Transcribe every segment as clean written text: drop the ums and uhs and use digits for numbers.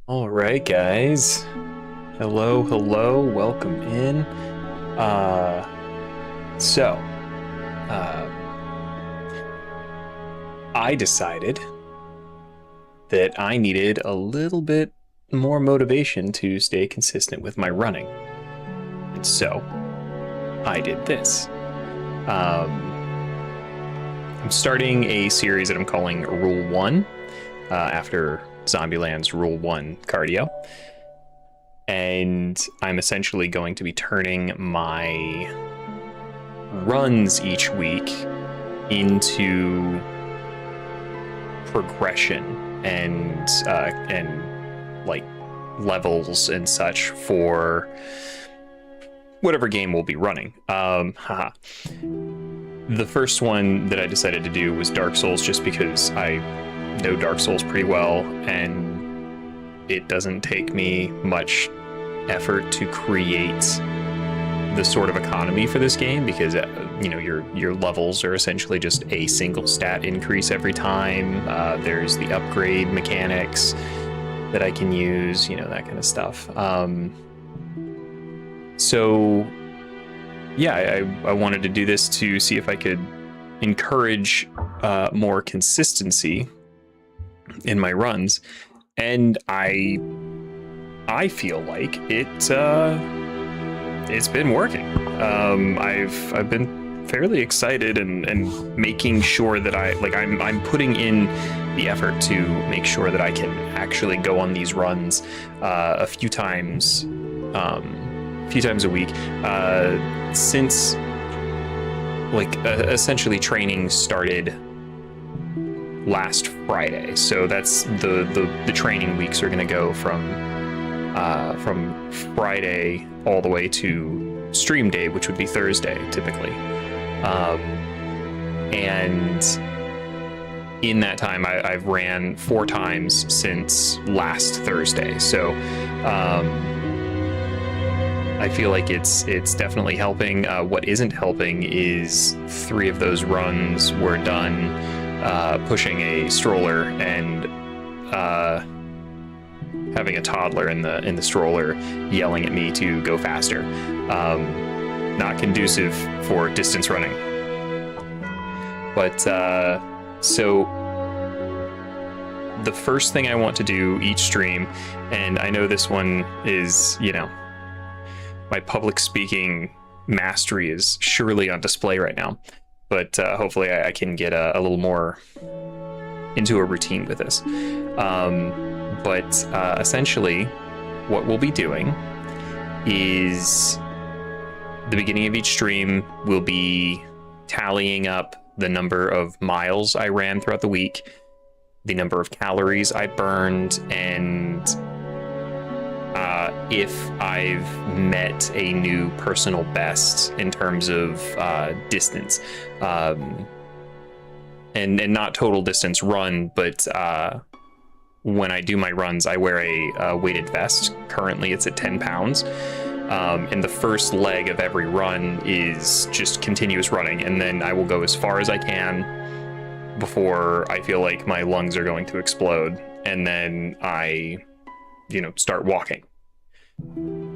All right, guys. Hello, hello. Welcome in. So, I decided that I needed a little bit more motivation to stay consistent with my running. And so, I did this. I'm starting a series that I'm calling Rule 1, after Zombieland's Rule 1 cardio. And I'm essentially going to be turning my runs each week into progression and like levels and such for whatever game we'll be running. The first one that I decided to do was Dark Souls, just because I know Dark Souls pretty well, and it doesn't take me much effort to create the sort of economy for this game, because you know, your levels are essentially just a single stat increase every time. There's the upgrade mechanics, that I can use, that kind of stuff. So yeah, I wanted to do this to see if I could encourage more consistency in my runs, and I feel like it's been working. I've been fairly excited and making sure that I'm putting in the effort to make sure that I can actually go on these runs a few times a week since essentially training started last Friday. So that's the training weeks are going to go from Friday all the way to stream day, which would be Thursday typically. And in that time, I've ran 4 times since last Thursday. So I feel like it's definitely helping. What isn't helping is 3 of those runs were done pushing a stroller and having a toddler in the stroller yelling at me to go faster. Not conducive for distance running. But so the first thing I want to do each stream, and I know this one is, my public speaking mastery is surely on display right now, but hopefully I can get a little more into a routine with this. But essentially what we'll be doing is the beginning of each stream will be tallying up the number of miles I ran throughout the week, the number of calories I burned, and if I've met a new personal best in terms of distance, and not total distance run, but when I do my runs, I wear a weighted vest. Currently it's at 10 pounds. And the first leg of every run is just continuous running, and then I will go as far as I can before I feel like my lungs are going to explode, and then I, start walking.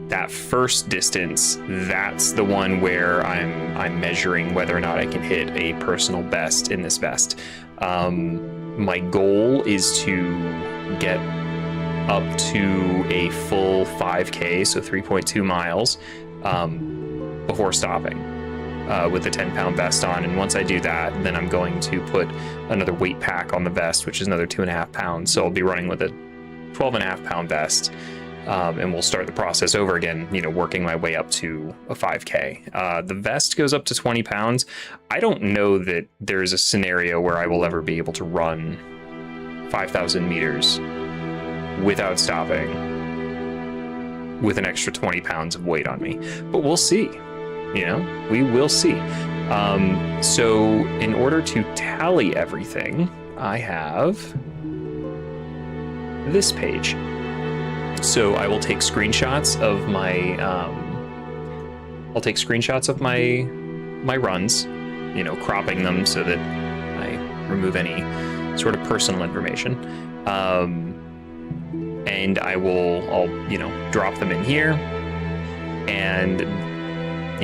That first distance, that's the one where I'm measuring whether or not I can hit a personal best in this vest. My goal is to get up to a full 5K, so 3.2 miles, before stopping with the 10-pound vest on. And once I do that, then I'm going to put another weight pack on the vest, which is another 2.5 pounds. So I'll be running with a 12.5-pound vest, and we'll start the process over again, working my way up to a 5K. The vest goes up to 20 pounds. I don't know that there's a scenario where I will ever be able to run 5,000 meters without stopping with an extra 20 pounds of weight on me, but we'll see. We will see. So in order to tally everything, I have this page. So I will take screenshots of my runs, cropping them so that I remove any sort of personal information. And I'll drop them in here, and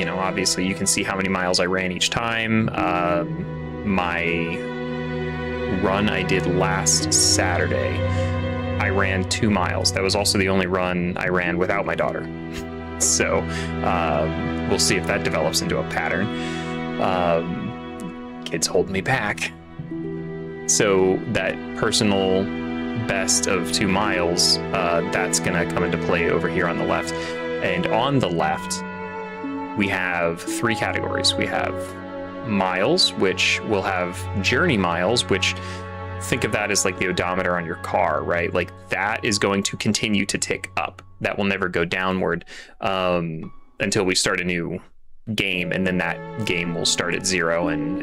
obviously you can see how many miles I ran each time. My run I did last Saturday, I ran 2 miles. That was also the only run I ran without my daughter. So we'll see if that develops into a pattern. Kids holding me back. So that personal best of 2 miles, that's gonna come into play over here on the left. And on the left, we have 3 categories. We have miles, which will have journey miles, which think of that as like the odometer on your car, right? Like that is going to continue to tick up. That will never go downward until we start a new game, and then that game will start at 0, and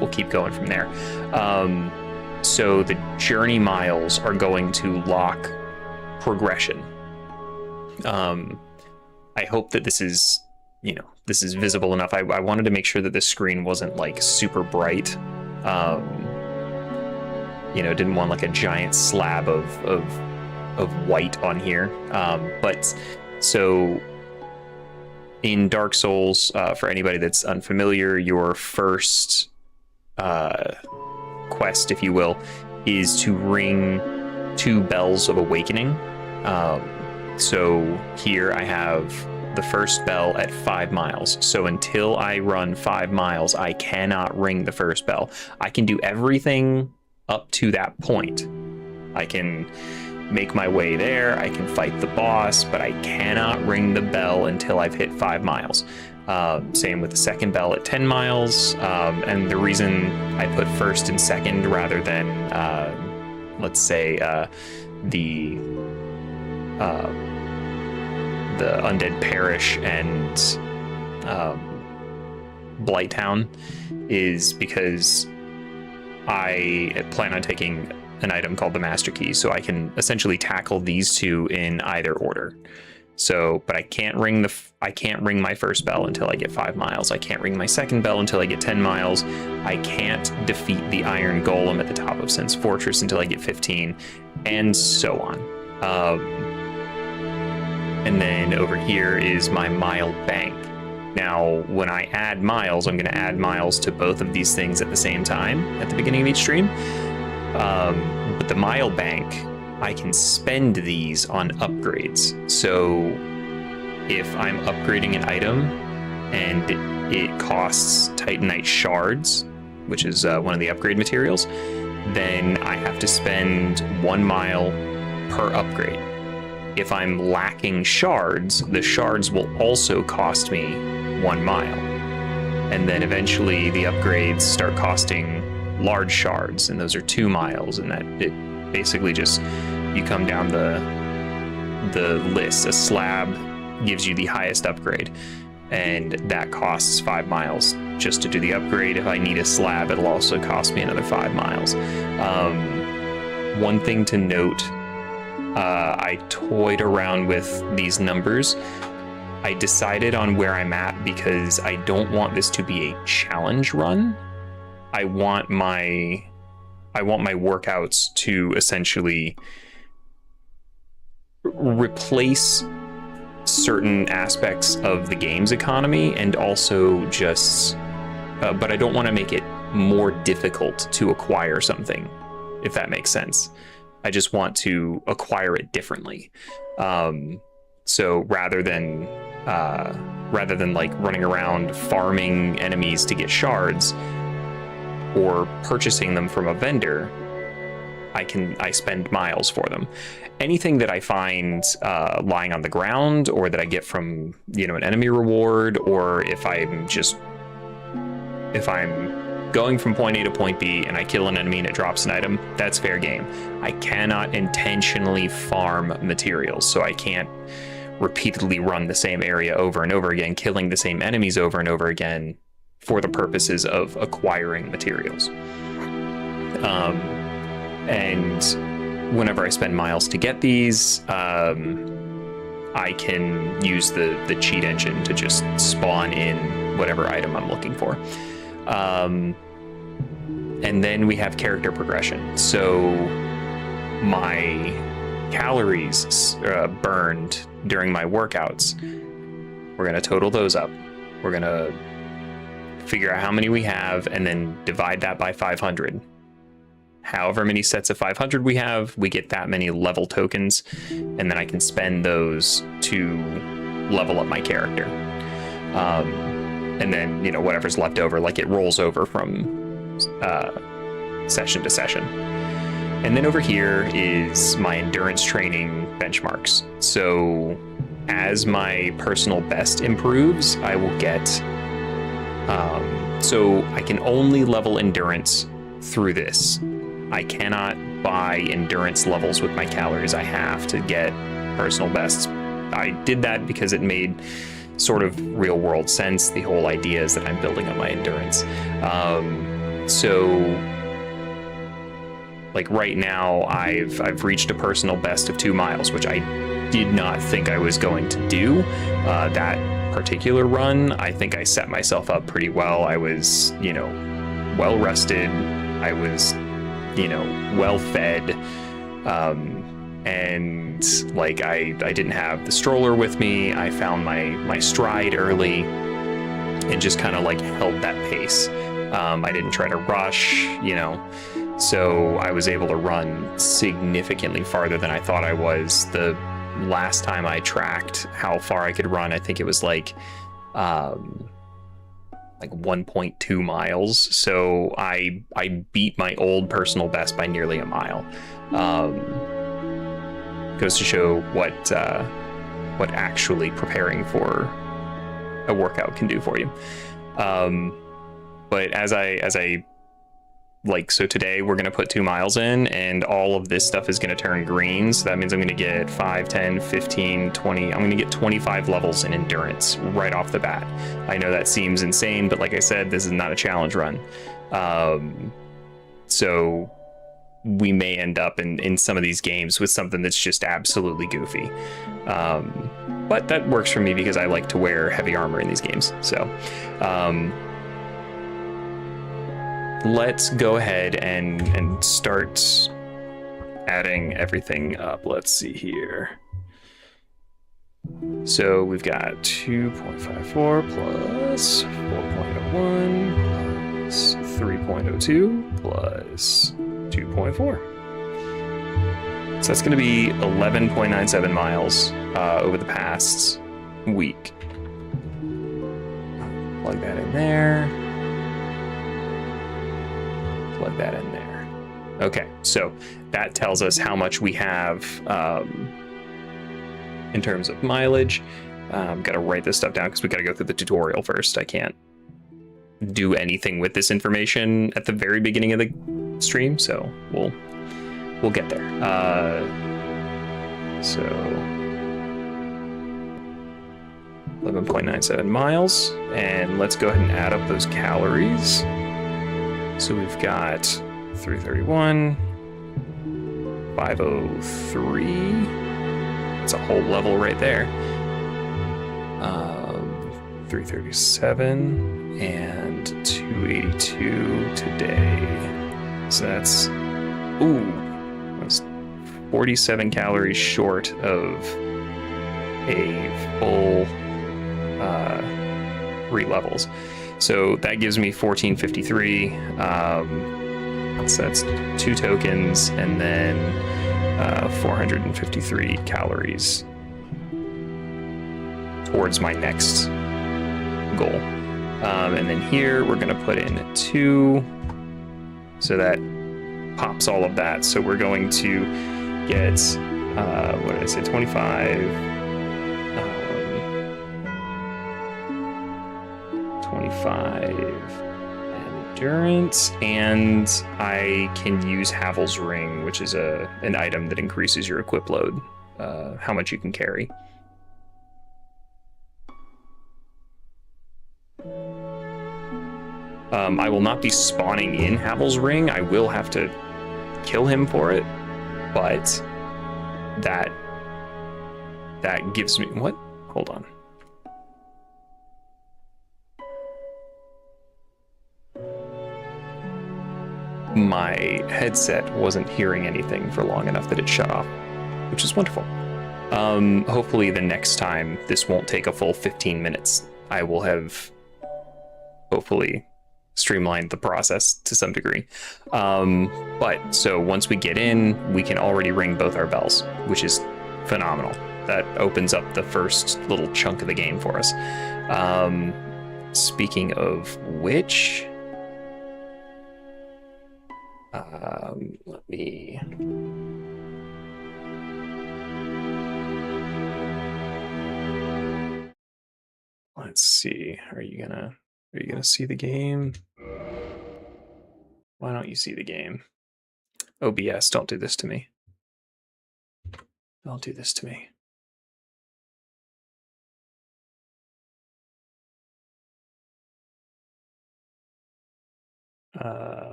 we'll keep going from there. So the journey miles are going to lock progression. I hope that this is visible enough. I wanted to make sure that this screen wasn't like super bright. Didn't want like a giant slab of white on here. But so in Dark Souls, for anybody that's unfamiliar, your first quest, if you will, is to ring 2 bells of awakening. So here I have the first bell at 5 miles. So until I run 5 miles, I cannot ring the first bell. I can do everything up to that point. I can make my way there, I can fight the boss, but I cannot ring the bell until I've hit 5 miles. Same with the second bell at 10 miles. And the reason I put first and second rather than, let's say, the Undead Parish and Blighttown is because I plan on taking an item called the Master Key, so I can essentially tackle these 2 in either order. So, but I can't ring my first bell until I get 5 miles. I can't ring my second bell until I get 10 miles. I can't defeat the Iron Golem at the top of Sen's Fortress until I get 15, and so on. And then over here is my mile bank. Now, when I add miles, I'm going to add miles to both of these things at the same time at the beginning of each stream. But the mile bank, I can spend these on upgrades. So if I'm upgrading an item and it costs Titanite shards, which is one of the upgrade materials, then I have to spend 1 mile per upgrade. If I'm lacking shards, the shards will also cost me 1 mile. And then eventually the upgrades start costing large shards, and those are 2 miles, and that it basically just, you come down the list. A slab gives you the highest upgrade, and that costs 5 miles just to do the upgrade. If I need a slab, it'll also cost me another 5 miles. One thing to note, I toyed around with these numbers. I decided on where I'm at because I don't want this to be a challenge run. I want my workouts to essentially replace certain aspects of the game's economy, and also just, but I don't want to make it more difficult to acquire something, if that makes sense. I just want to acquire it differently. So rather than like running around farming enemies to get shards or purchasing them from a vendor, I spend miles for them. Anything that I find lying on the ground, or that I get from, an enemy reward, or if I'm going from point A to point B and I kill an enemy and it drops an item, that's fair game. I cannot intentionally farm materials, so I can't repeatedly run the same area over and over again, killing the same enemies over and over again for the purposes of acquiring materials. And whenever I spend miles to get these, I can use the cheat engine to just spawn in whatever item I'm looking for. And then we have character progression. So my calories burned during my workouts, we're going to total those up. We're going to figure out how many we have and then divide that by 500. However many sets of 500 we have, we get that many level tokens, and then I can spend those to level up my character. And then, whatever's left over, like, it rolls over from session to session. And then over here is my endurance training benchmarks. So as my personal best improves, I will get, so I can only level endurance through this. I cannot buy endurance levels with my calories. I have to get personal bests. I did that because it made sort of real world sense. The whole idea is that I'm building up my endurance. So like right now I've reached a personal best of 2 miles, which I did not think I was going to do. That particular run, I think I set myself up pretty well. I was, well rested. I was, well fed. and like I didn't have the stroller with me. I found my stride early and just kind of like held that pace. I didn't try to rush, you know, so I was able to run significantly farther than I thought I was. The last time I tracked how far I could run, I think it was like 1.2 miles. So I beat my old personal best by nearly a mile. Goes to show what actually preparing for a workout can do for you. But as I like, so today we're going to put 2 miles in and all of this stuff is going to turn green. So that means I'm going to get 5, 10, 15, 20. I'm going to get 25 levels in endurance right off the bat. I know that seems insane, but like I said, this is not a challenge run. So we may end up in some of these games with something that's just absolutely goofy. But that works for me because I like to wear heavy armor in these games. So let's go ahead and start adding everything up. Let's see here. So we've got 2.54 plus 4.01 plus 3.02 plus 2.4. So that's going to be 11.97 miles over the past week. Plug that in there. Plug that in there. Okay, so that tells us how much we have in terms of mileage. Got to write this stuff down because we got to go through the tutorial first. I can't do anything with this information at the very beginning of the stream, so we'll get there. So 11.97 miles, and let's go ahead and add up those calories. So we've got 331, 503. It's a whole level right there. 337 and 282 today. So that's 47 calories short of a full 3 levels. So that gives me 1453. So that's 2 tokens and then 453 calories towards my next goal. And then here we're going to put in 2. So that pops all of that. So we're going to get, what did I say, 25. 25 endurance, and I can use Havel's Ring, which is an item that increases your equip load, how much you can carry. I will not be spawning in Havel's Ring. I will have to kill him for it, but that gives me what? Hold on. My headset wasn't hearing anything for long enough that it shut off, which is wonderful. Hopefully the next time this won't take a full 15 minutes. I will have hopefully streamlined the process to some degree. But so once we get in, we can already ring both our bells, which is phenomenal. That opens up the first little chunk of the game for us. Speaking of which, let me let's see. Are you gonna see the game? Why don't you see the game? OBS, don't do this to me. Don't do this to me.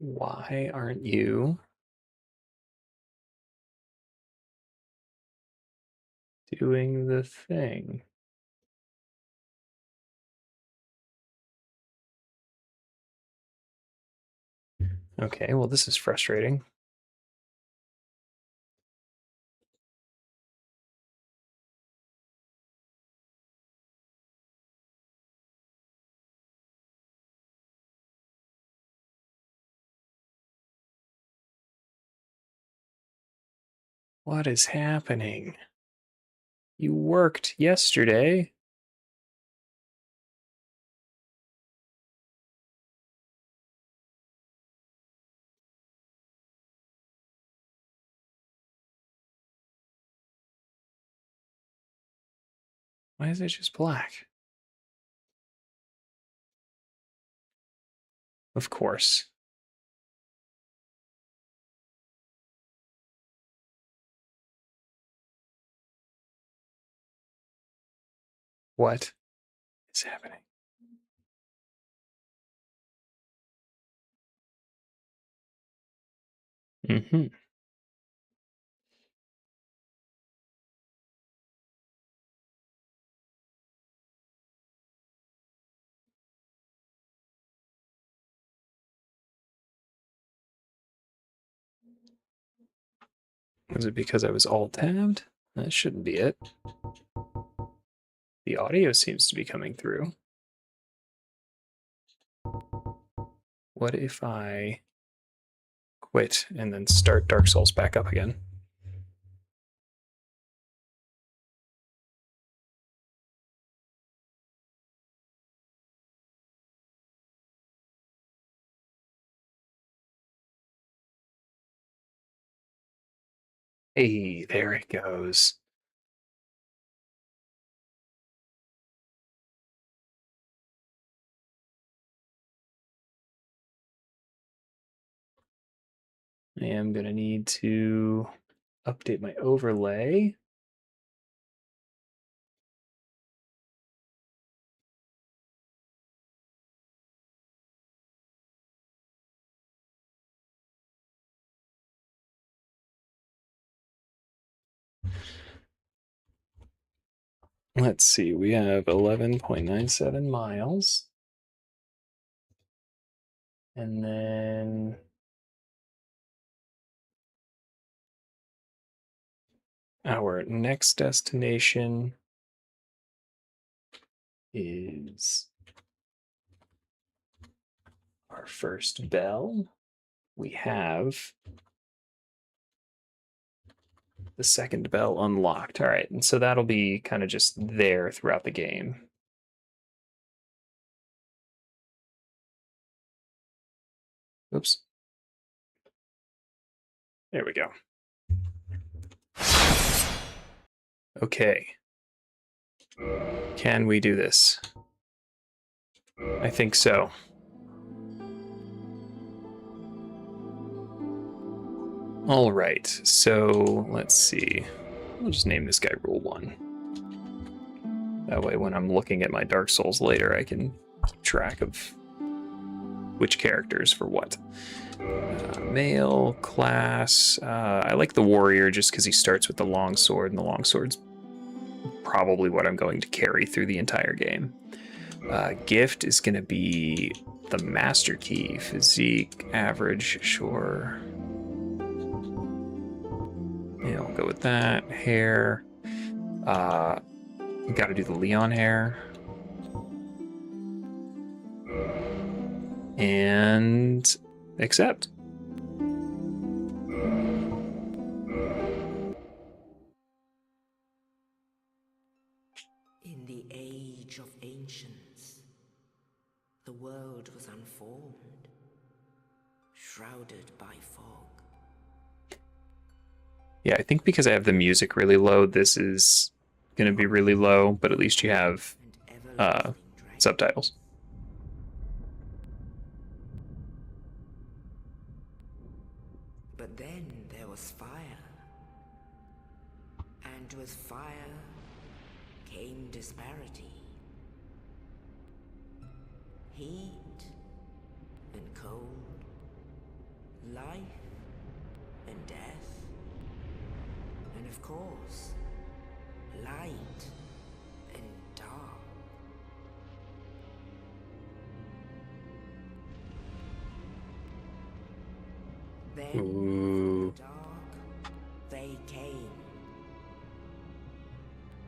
Why aren't you doing the thing? Okay, well, this is frustrating. What is happening? You worked yesterday. Why is it just black? Of course. What is happening? Mm-hmm. Was it because I was alt-tabbed? That shouldn't be it. The audio seems to be coming through. What if I quit and then start Dark Souls back up again? Hey, there it goes. I am going to need to update my overlay. Let's see, we have 11.97 miles. And then our next destination is our first bell. We have the second bell unlocked. All right, and so that'll be kind of just there throughout the game. Oops. There we go. Okay. Can we do this? I think so. All right, so let's see. I'll just name this guy Rule 1. That way, when I'm looking at my Dark Souls later, I can keep track of which characters for what. Male, class. I like the warrior just because he starts with the longsword, and the longsword's probably what I'm going to carry through the entire game. Gift is going to be the master key. Physique, average, sure. Yeah, I'll go with that. Hair. Got to do the Leon hair. And accept. In the age of ancients, the world was unformed, shrouded by fog. Yeah, I think because I have the music really low, this is going to be really low, but at least you have subtitles. But then there was fire, and with fire came disparity. Heat and cold, life and death, and of course, light and dark. Then, Ooh. from the dark, they came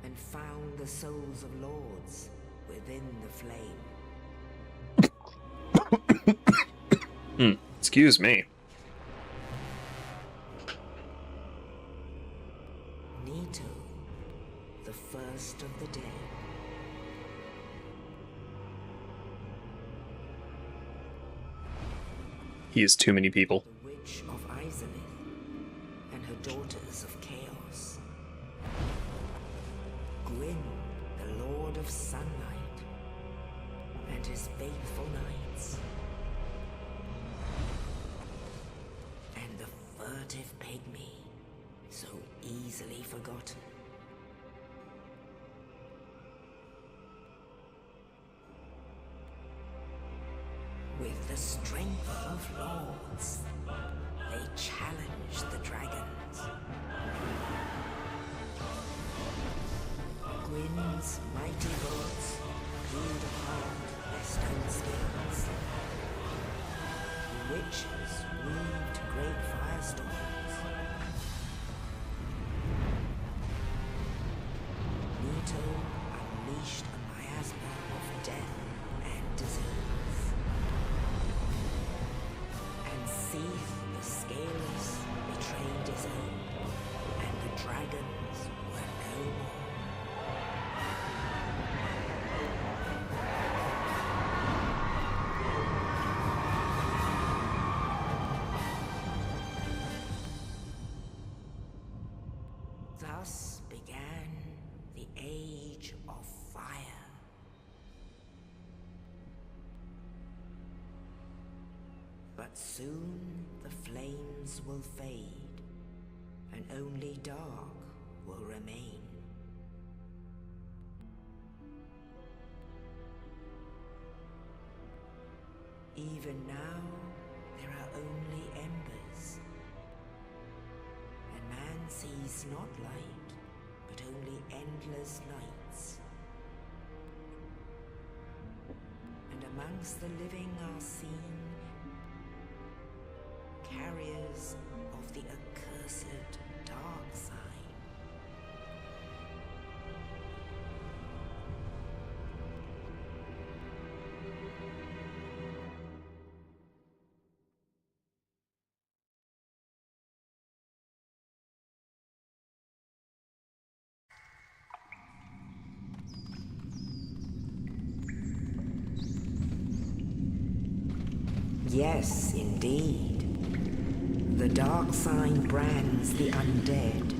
and found the souls of lords within the flame. Excuse me. Nito, the first of the dead. He is too many people. The Witch of Izalith and her daughters of chaos. Gwyn, the Lord of Sunlight, and his faithful knights. And the furtive pygmy, so easily forgotten. With the strength of lords, they challenged the dragons. Gwyn's mighty lords peeled apart their stone spears. The witches weaved great firestorms. Nito unleashed a miasma of death and disease. And Seath the Scaleless betrayed his own, and the dragons were no more. Thus began the Age of Fire. But soon the flames will fade, and only dark will remain. Even now, there are only embers, and man sees not light, but only endless nights. And amongst the living are seen carriers of the accursed dark sign. Yes, indeed. The dark sign brands the undead.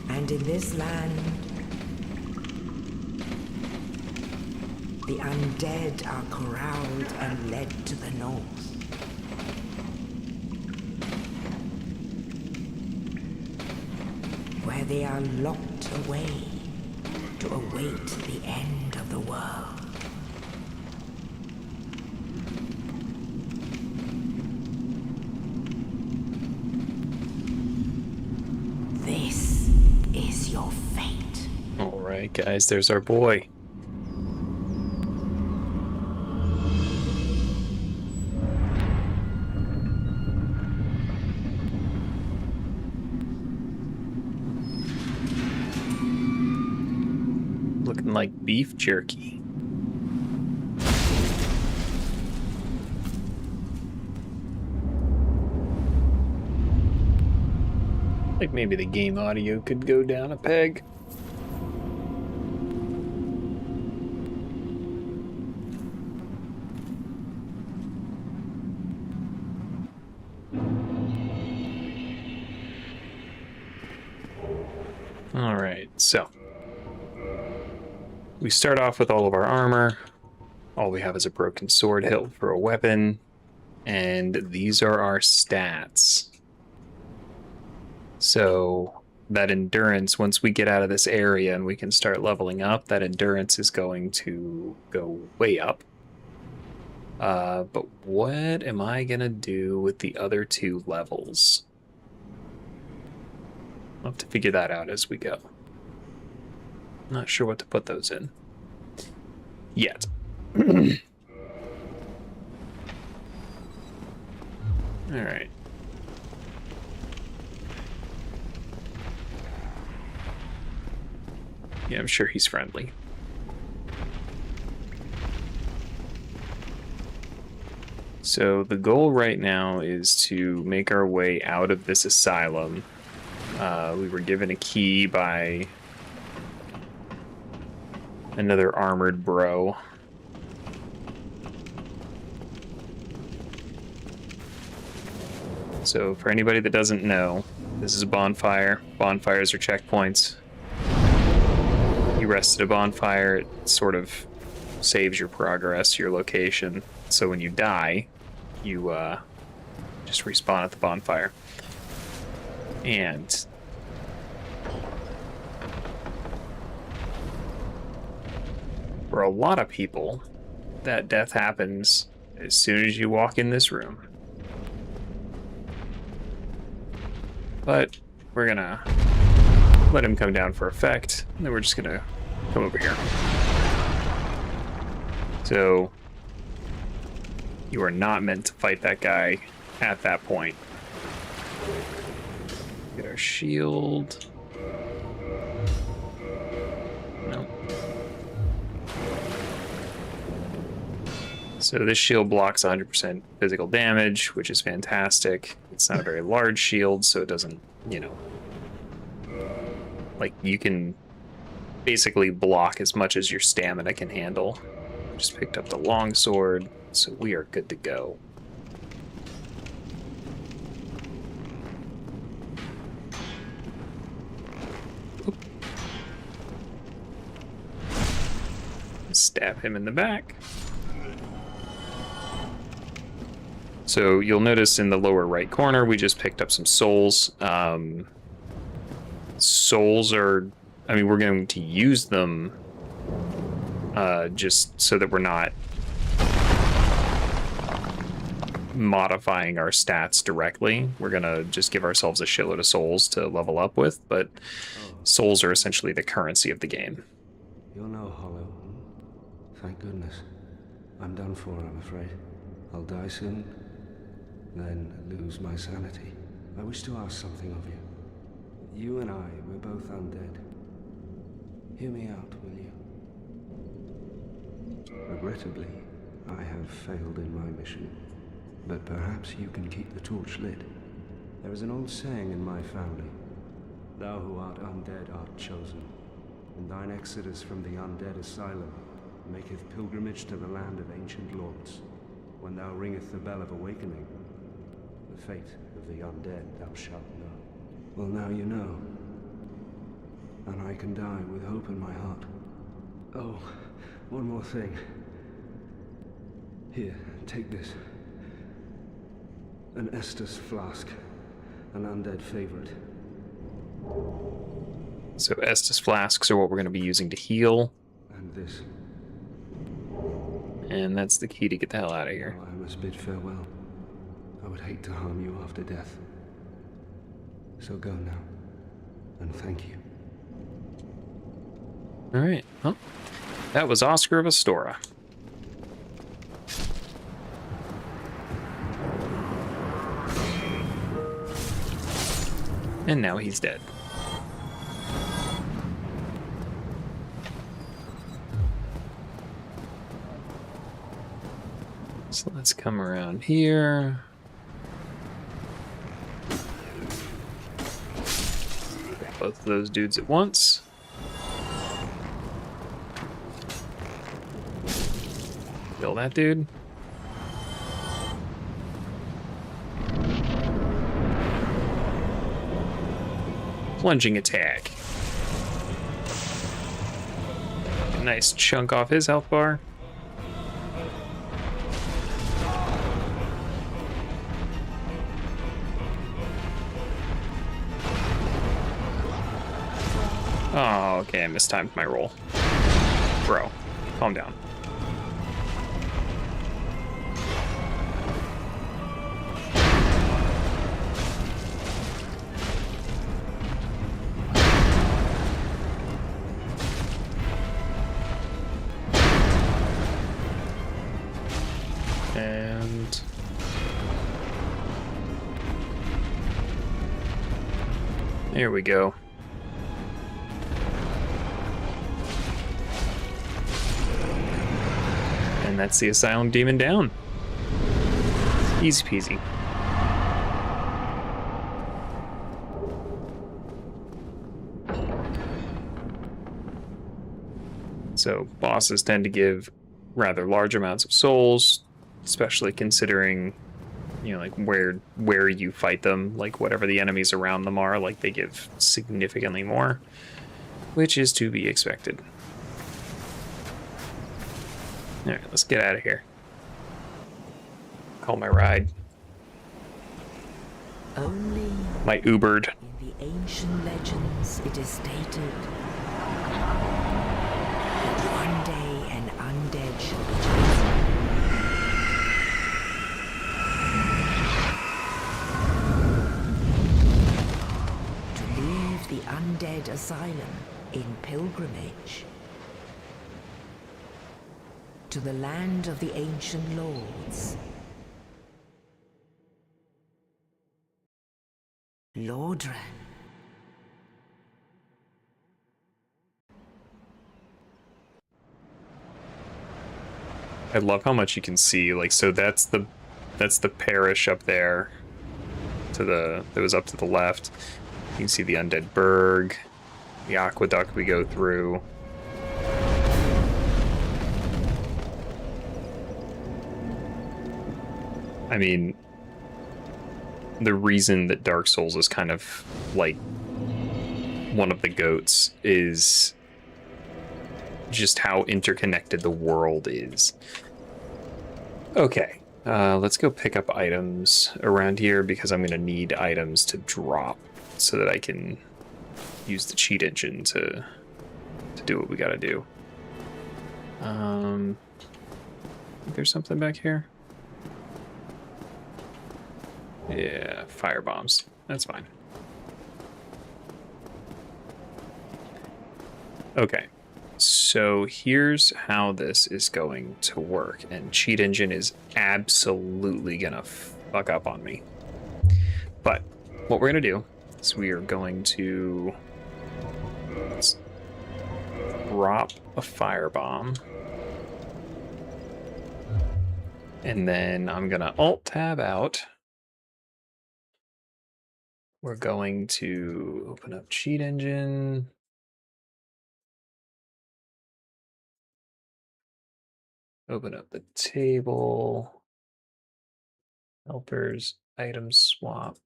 And in this land, the undead are corralled and led to the north. Where they are locked away to await the end of the world. This is your fate. All right, guys, there's our boy. Looking like beef jerky. Like maybe the game audio could go down a peg. All right, so we start off with all of our armor. All we have is a broken sword hilt for a weapon, and these are our stats. So that endurance, once we get out of this area and we can start leveling up, that endurance is going to go way up. But what am I gonna do with the other two levels? I'll have to figure that out as we go. Not sure what to put those in yet. Alright. Yeah, I'm sure he's friendly. So the goal right now is to make our way out of this asylum. We were given a key by another armored bro. So for anybody that doesn't know, this is a bonfire. Bonfires are checkpoints. You rest at a bonfire, it sort of saves your progress, your location. So when you die, you just respawn at the bonfire. And for a lot of people, that death happens as soon as you walk in this room. But we're gonna let him come down for effect, and then we're just gonna come over here. So you are not meant to fight that guy at that point. Get our shield. Nope. So this shield blocks 100% physical damage, which is fantastic. It's not a very large shield, so it doesn't, you know, like you can basically block as much as your stamina can handle. Just picked up the longsword, so we are good to go. Oop. Stab him in the back. So you'll notice in the lower right corner, we just picked up some souls. Souls are, I mean, we're going to use them just so that we're not modifying our stats directly. We're going to just give ourselves a shitload of souls to level up with, but souls are essentially the currency of the game. You're no hollow. Thank goodness. I'm done for, I'm afraid. I'll die soon, then lose my sanity. I wish to ask something of you. You and I, we're both undead. Hear me out, will you? Regrettably, I have failed in my mission. But perhaps you can keep the torch lit. There is an old saying in my family. Thou who art undead art chosen, and thine exodus from the undead asylum maketh pilgrimage to the land of ancient lords. When thou ringeth the bell of awakening, the fate of the undead thou shalt know. Well, now you know. And I can die with hope in my heart. Oh, one more thing. Here, take this. An Estus flask. An undead favorite. So Estus flasks are what we're going to be using to heal. And this. And that's the key to get the hell out of here. I must bid farewell. I would hate to harm you after death. So go now. And thank you. Alright, well, that was Oscar of Astora. And now he's dead. So let's come around here. Both of those dudes at once. Kill that dude. Plunging attack. A nice chunk off his health bar. Oh, okay, I mistimed my roll. Bro, calm down. There we go. And that's the Asylum Demon down. Easy peasy. So bosses tend to give rather large amounts of souls, especially considering, you know, like where you fight them, like whatever the enemies around them are, like they give significantly more, which is to be expected. All right, let's get out of here. Call my ride. Only My Ubered. in the ancient legends it is stated that one day an undead shall be chosen to leave the undead asylum in pilgrimage to the land of the ancient lords. Lordran. I love how much you can see. Like, so that's the parish up there to the that was up to the left. You can see the undead burg, the aqueduct we go through. I mean, the reason that Dark Souls is kind of like one of the goats is just how interconnected the world is. Okay, let's go pick up items around here because I'm going to need items to drop so that I can use the cheat engine to do what we got to do. There's something back here. Yeah, fire bombs. That's fine. Okay, so here's how this is going to work, and cheat engine is absolutely gonna fuck up on me. But what we're gonna do is we are going to drop a firebomb, and then I'm gonna alt tab out. We're going to open up cheat engine. Open up the table. Helpers, item swap.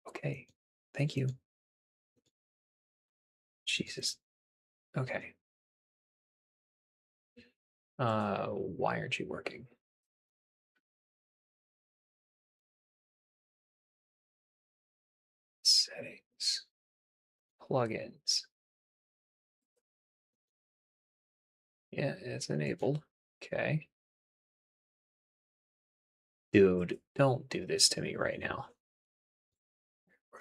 Okay, thank you. Jesus. Okay. Why aren't you working? Settings. Plugins. Yeah, it's enabled. Okay. Dude, don't do this to me right now. We're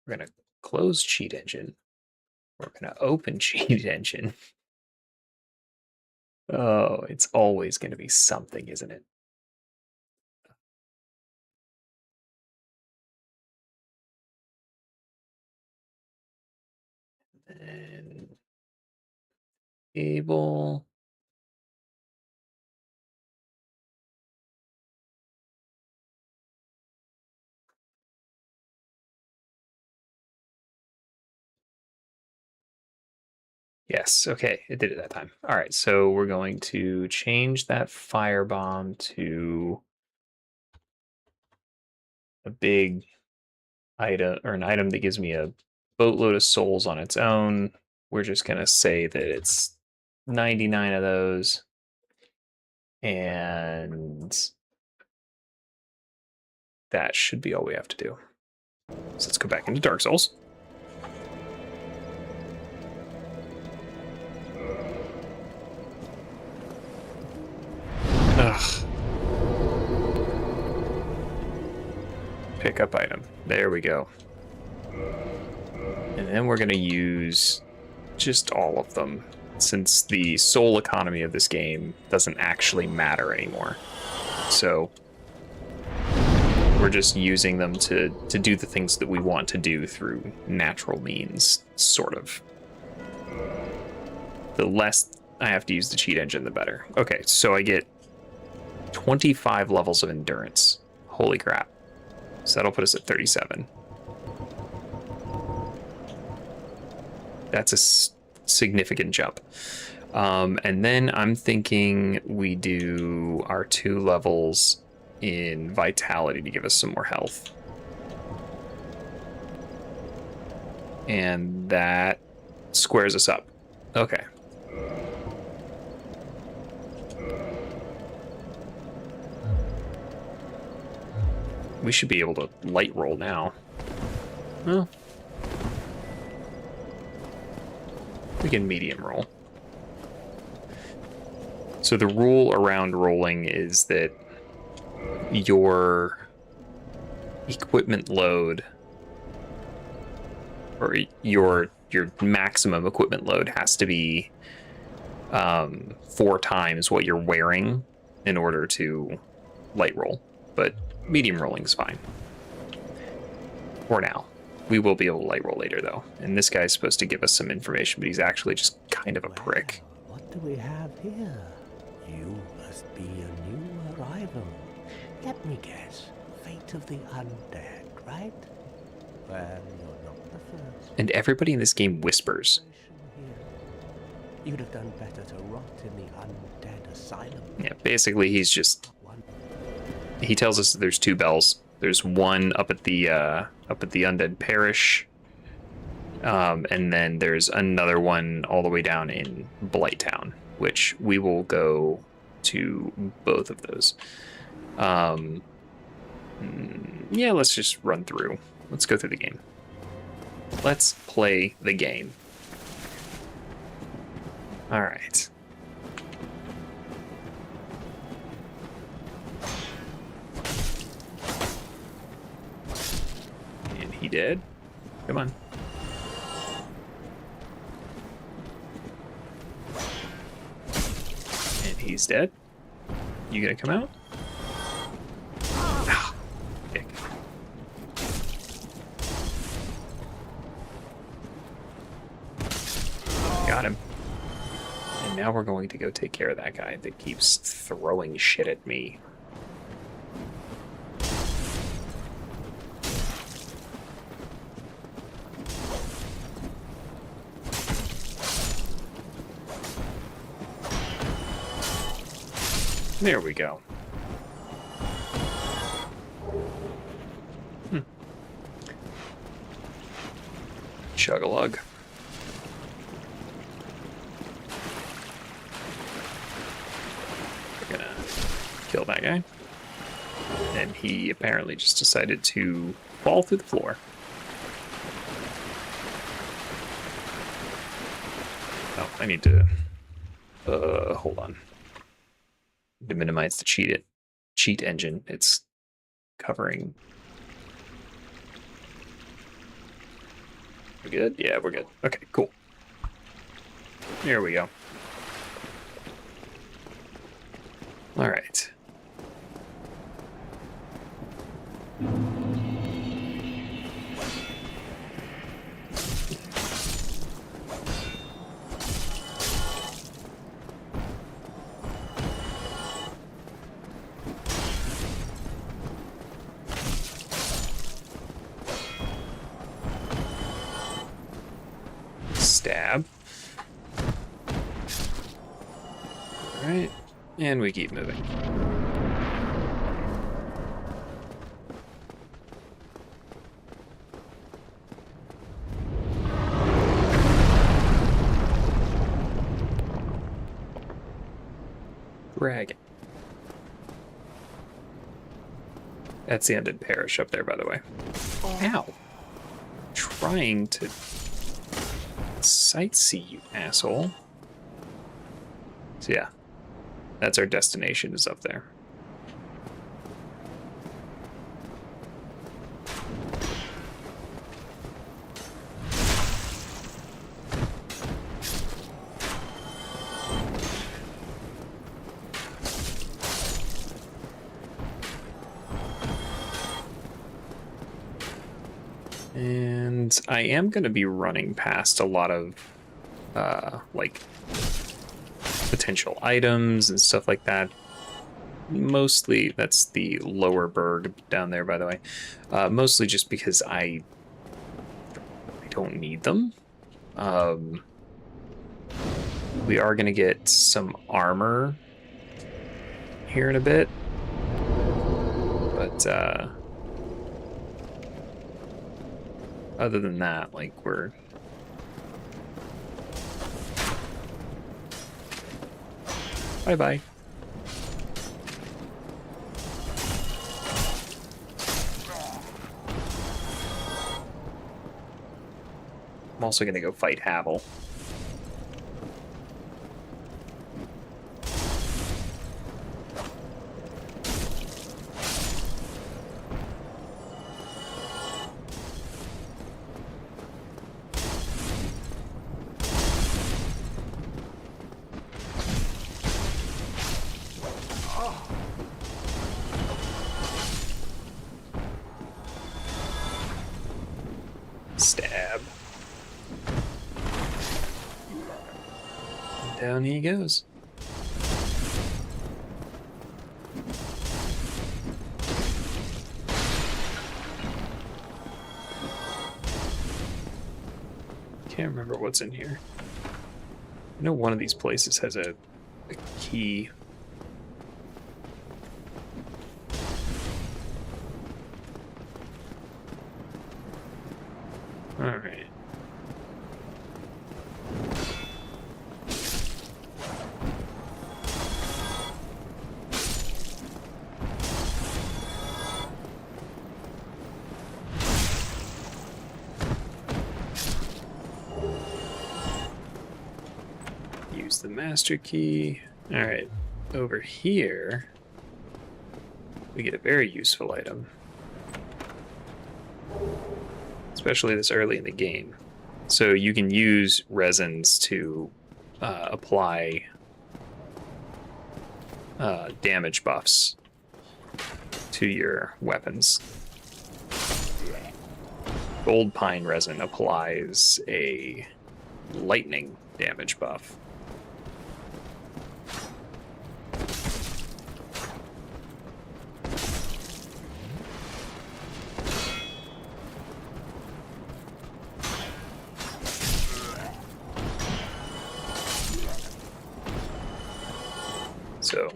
gonna close cheat engine. We're gonna open cheat engine. Oh, it's always gonna be something, isn't it? And able. Yes, okay, it did it that time. All right, so we're going to change that firebomb to a big item, or an item that gives me a boatload of souls on its own. We're just gonna say that it's 99 of those, and that should be all we have to do. So let's go back into Dark Souls. Ugh. Pick up item. There we go. And then we're going to use just all of them since the soul economy of this game doesn't actually matter anymore. So we're just using them to do the things that we want to do through natural means, sort of. The less I have to use the cheat engine, the better. Okay, so I get 25 levels of endurance. Holy crap. So that'll put us at 37. That's a significant jump. And then I'm thinking we do our 2 levels in vitality to give us some more health. And that squares us up. Okay. We should be able to light roll now. Well, we can medium roll. So the rule around rolling is that your equipment load, or your maximum equipment load, has to be 4 times what you're wearing in order to light roll. But medium rolling is fine for now. We will be able to light roll later, though. And this guy's supposed to give us some information, but he's actually just kind of a prick. What do we have here? You must be a new arrival. Let me guess. Fate of the undead, right? Well, you're not the first. And everybody in this game whispers. You'd have done better to rot in the undead asylum. Yeah, basically he's just... He tells us that there's 2 bells. There's one up at the undead parish, and then there's another one all the way down in Blighttown, which we will go to both of those. Yeah, let's just run through. Let's go through the game. Let's play the game. All right. He did. Come on. And he's dead. You gonna come out? Ah, dick. Got him. And now we're going to go take care of that guy that keeps throwing shit at me. There we go. Chug-a-lug. We're gonna kill that guy. And he apparently just decided to fall through the floor. Oh, I need to... hold on. To minimize the cheat engine. It's covering. We good? Yeah, we're good. Okay, cool. Here we go. All right. Stab. All right, and we keep moving. Dragon. That's the ended parish up there, by the way. Ow. Trying to sightsee, you asshole. So yeah, that's our destination, is up there. And I am going to be running past a lot of, like, potential items and stuff like that. Mostly, that's the lower berg down there, by the way. Mostly just because I don't need them. We are going to get some armor here in a bit. But, other than that, like, we're... Bye-bye. I'm also going to go fight Havel. Stab. And down he goes. Can't remember what's in here. I know one of these places has a key. All right. Use the master key. All right. Over here, we get a very useful item. Especially this early in the game. So you can use resins to apply damage buffs to your weapons. Gold pine resin applies a lightning damage buff. So,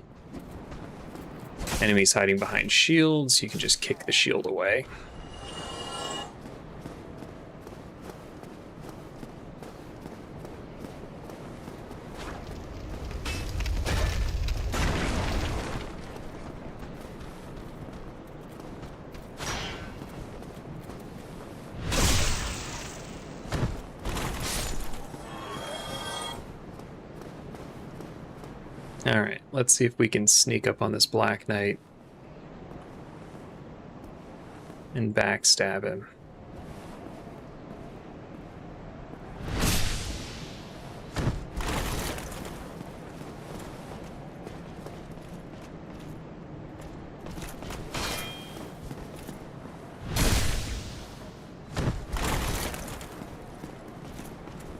enemies hiding behind shields, you can just kick the shield away. Alright, let's see if we can sneak up on this Black Knight and backstab him.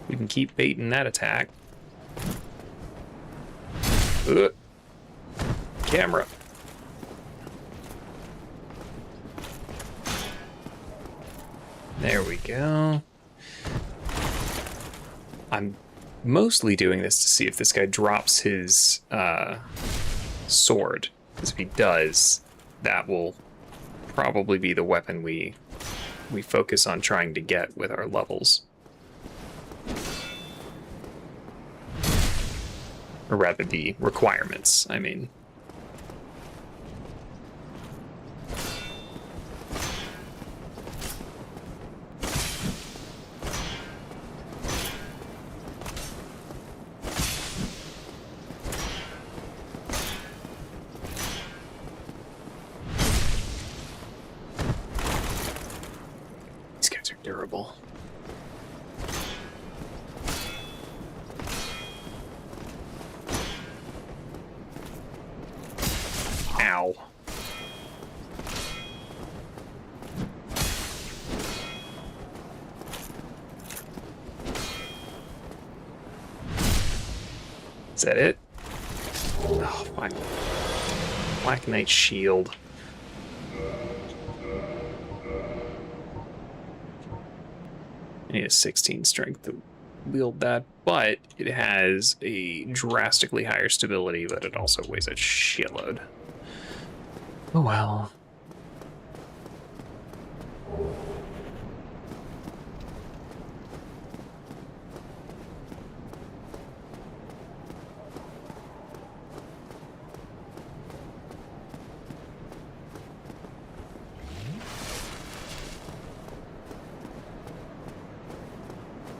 We can keep baiting that attack. Camera. There we go. I'm mostly doing this to see if this guy drops his sword. Because if he does, that will probably be the weapon we focus on trying to get with our levels. Or rather, the requirements, I mean. These guys are durable. Ow. that it? Oh, my Black Knight shield. I need a 16 strength to wield that, but it has a drastically higher stability, but it also weighs a shitload. Oh well.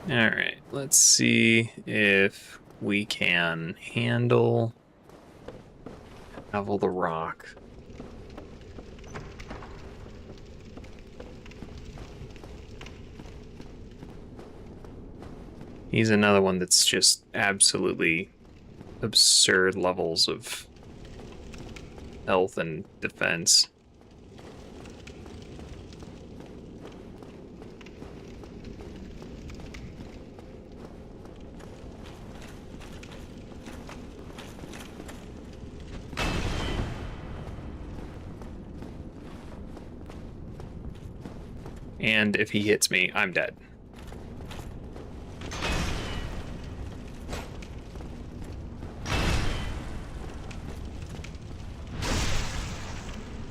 All right, let's see if we can handle Travel the Rock. He's another one that's just absolutely absurd levels of health and defense. And if he hits me, I'm dead.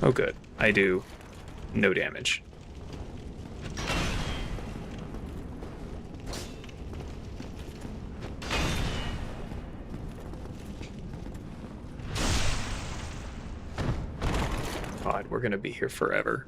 Oh good, I do no damage. God, we're gonna be here forever.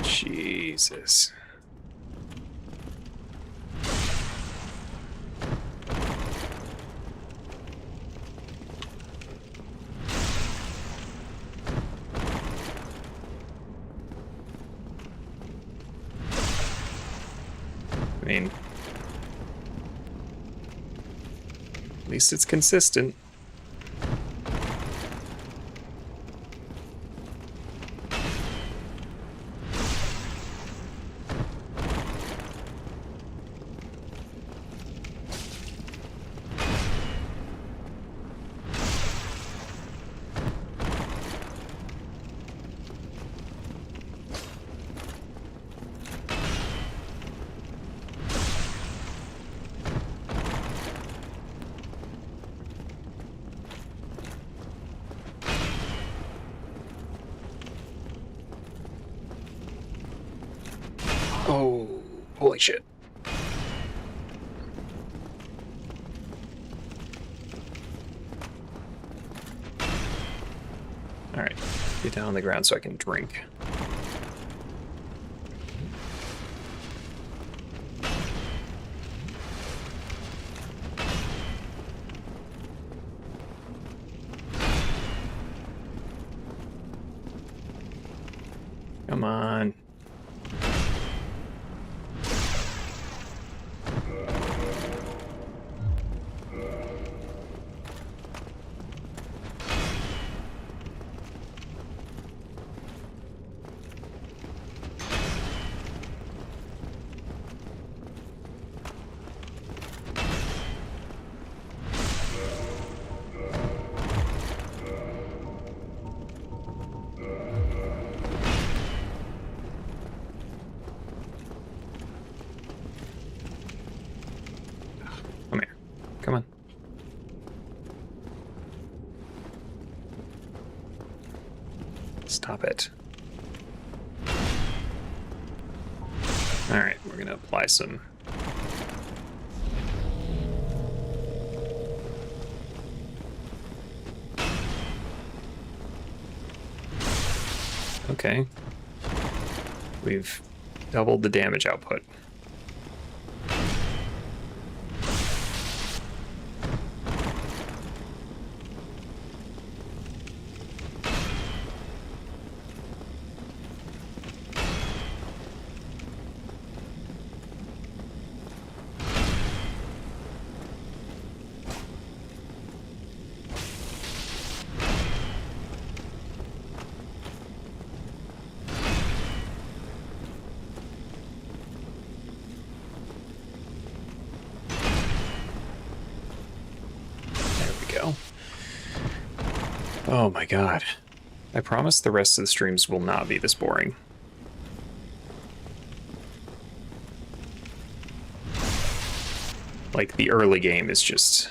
Jesus. I mean, at least it's consistent. Oh, holy shit. All right, get down on the ground so I can drink. Come on. Come here. Come on. Stop it. All right, we're gonna apply some. Okay. We've doubled the damage output. Oh my god. I promise the rest of the streams will not be this boring. Like, the early game is just...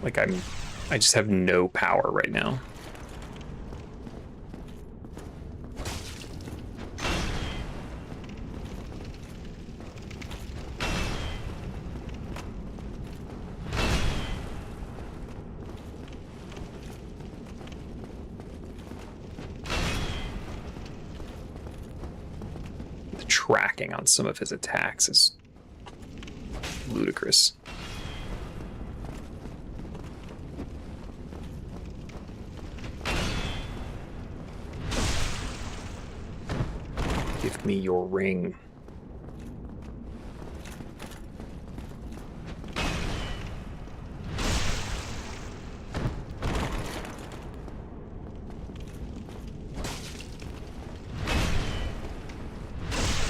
like, I just have no power right now. The tracking on some of his attacks is ludicrous. Give me your ring.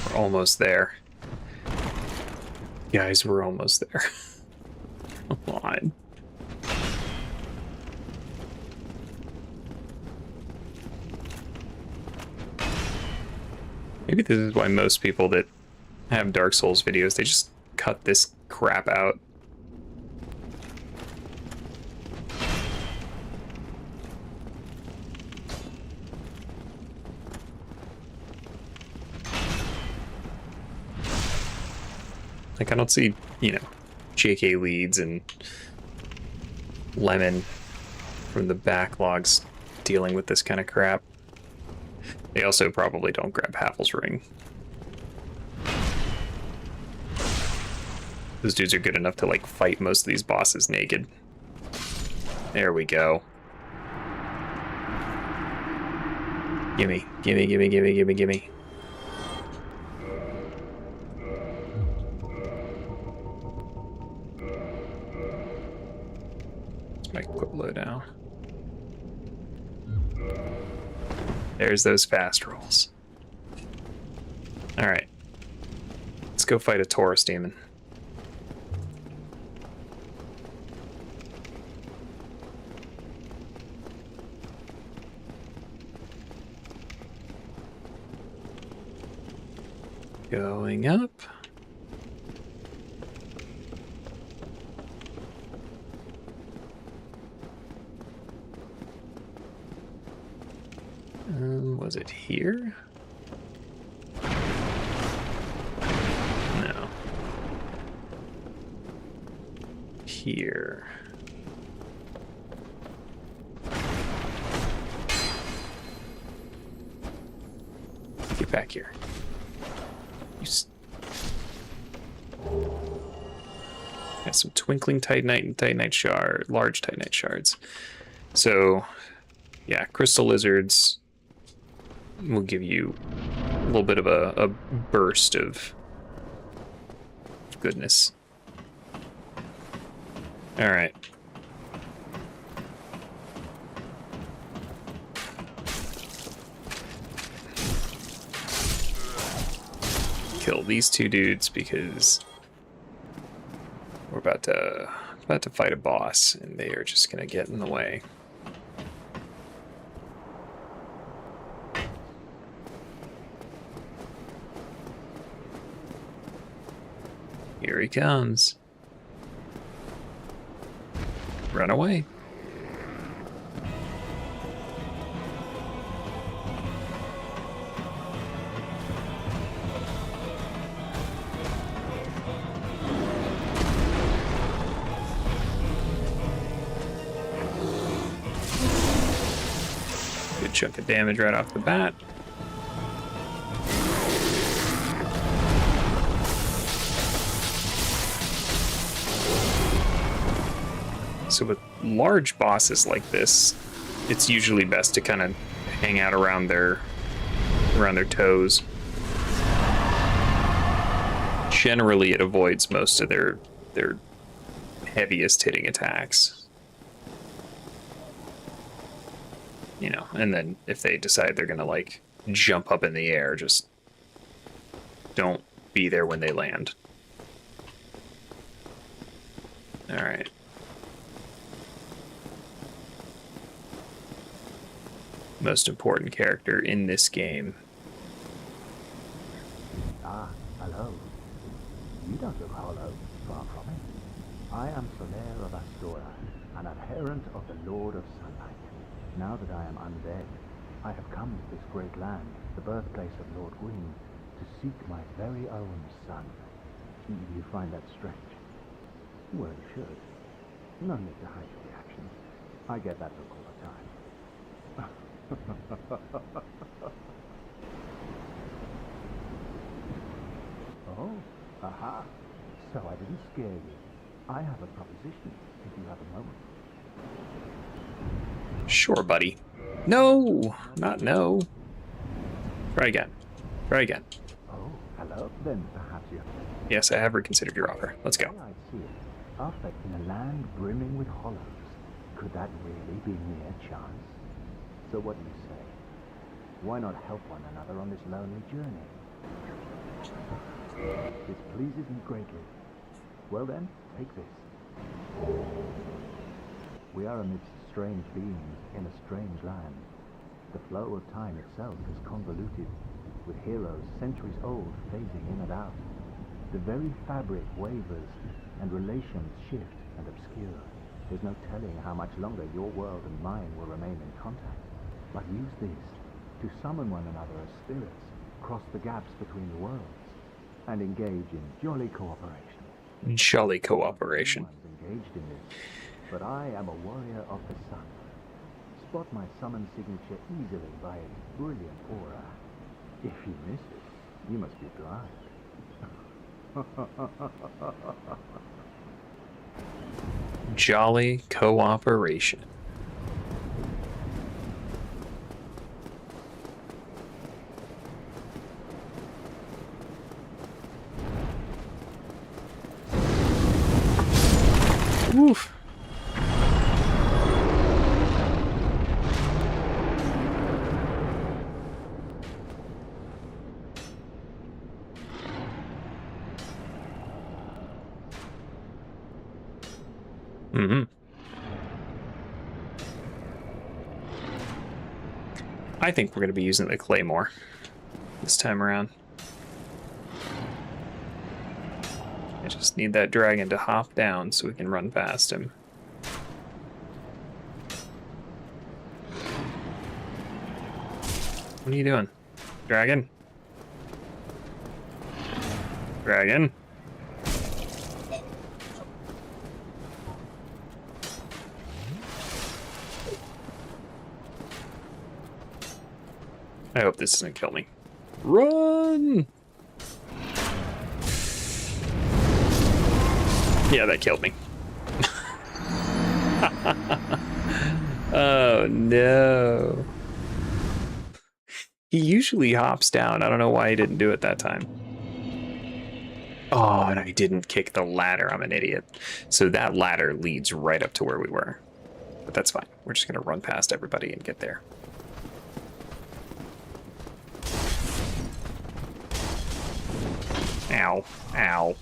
We're almost there. Guys, we're almost there. Come on. Maybe this is why most people that have Dark Souls videos, they just cut this crap out. Like, I don't see, you know, JK Leeds and Lemon from the backlogs dealing with this kind of crap. They also probably don't grab Havel's ring. Those dudes are good enough to, like, fight most of these bosses naked. There we go. Gimme, gimme, gimme, gimme, gimme, gimme. Let's make a quick loadout. There's those fast rolls. Alright. Let's go fight a Taurus demon. Going up. Was it here? No. Here. Get back here. Got some twinkling titanite and titanite shard, large titanite shards. So, yeah, crystal lizards will give you a little bit of a burst of goodness. All right. Kill these two dudes because we're about to fight a boss and they are just gonna get in the way. Here he comes. Run away. Good chunk of damage right off the bat. So with large bosses like this, it's usually best to kind of hang out around their toes. Generally, it avoids most of their heaviest hitting attacks. You know, and then if they decide they're gonna like jump up in the air, just don't be there when they land. All right. most important character in this game. Ah, hello. You don't look hollow, far from it. I am Solaire of Astora, an adherent of the Lord of Sunlight. Now that I am undead, I have come to this great land, the birthplace of Lord Gwyn, to seek my very own son. You find that strange? Well, you should. No need to hide your reaction. I get that look all the time. Oh, aha. So I didn't scare you. I have a proposition, if you have a moment. Sure, buddy. No, not no. Try again. Try again. Oh, hello. Then perhaps you... Yes, I have reconsidered your offer. Let's go. I see it. After in a land brimming with hollows, could that really be mere chance? So what do you say? Why not help one another on this lonely journey? This pleases me greatly. Well then, take this. We are amidst strange beings in a strange land. The flow of time itself is convoluted, with heroes centuries old phasing in and out. The very fabric wavers, and relations shift and obscure. There's no telling how much longer your world and mine will remain in contact. But use this to summon one another as spirits, cross the gaps between the worlds, and engage in jolly cooperation. Jolly cooperation. Everyone's engaged in this, but I am a warrior of the sun. Spot my summon signature easily by its brilliant aura. If you miss it, you must be blind. Jolly cooperation. Woof. Mm-hmm. I think we're going to be using the Claymore this time around. I just need that dragon to hop down so we can run past him. What are you doing? Dragon? Dragon? I hope this doesn't kill me. Run! Yeah, that killed me. Oh no. He usually hops down. I don't know why he didn't do it that time. Oh, and I didn't kick the ladder. I'm an idiot. So that ladder leads right up to where we were. But that's fine. We're just going to run past everybody and get there. Ow. Ow.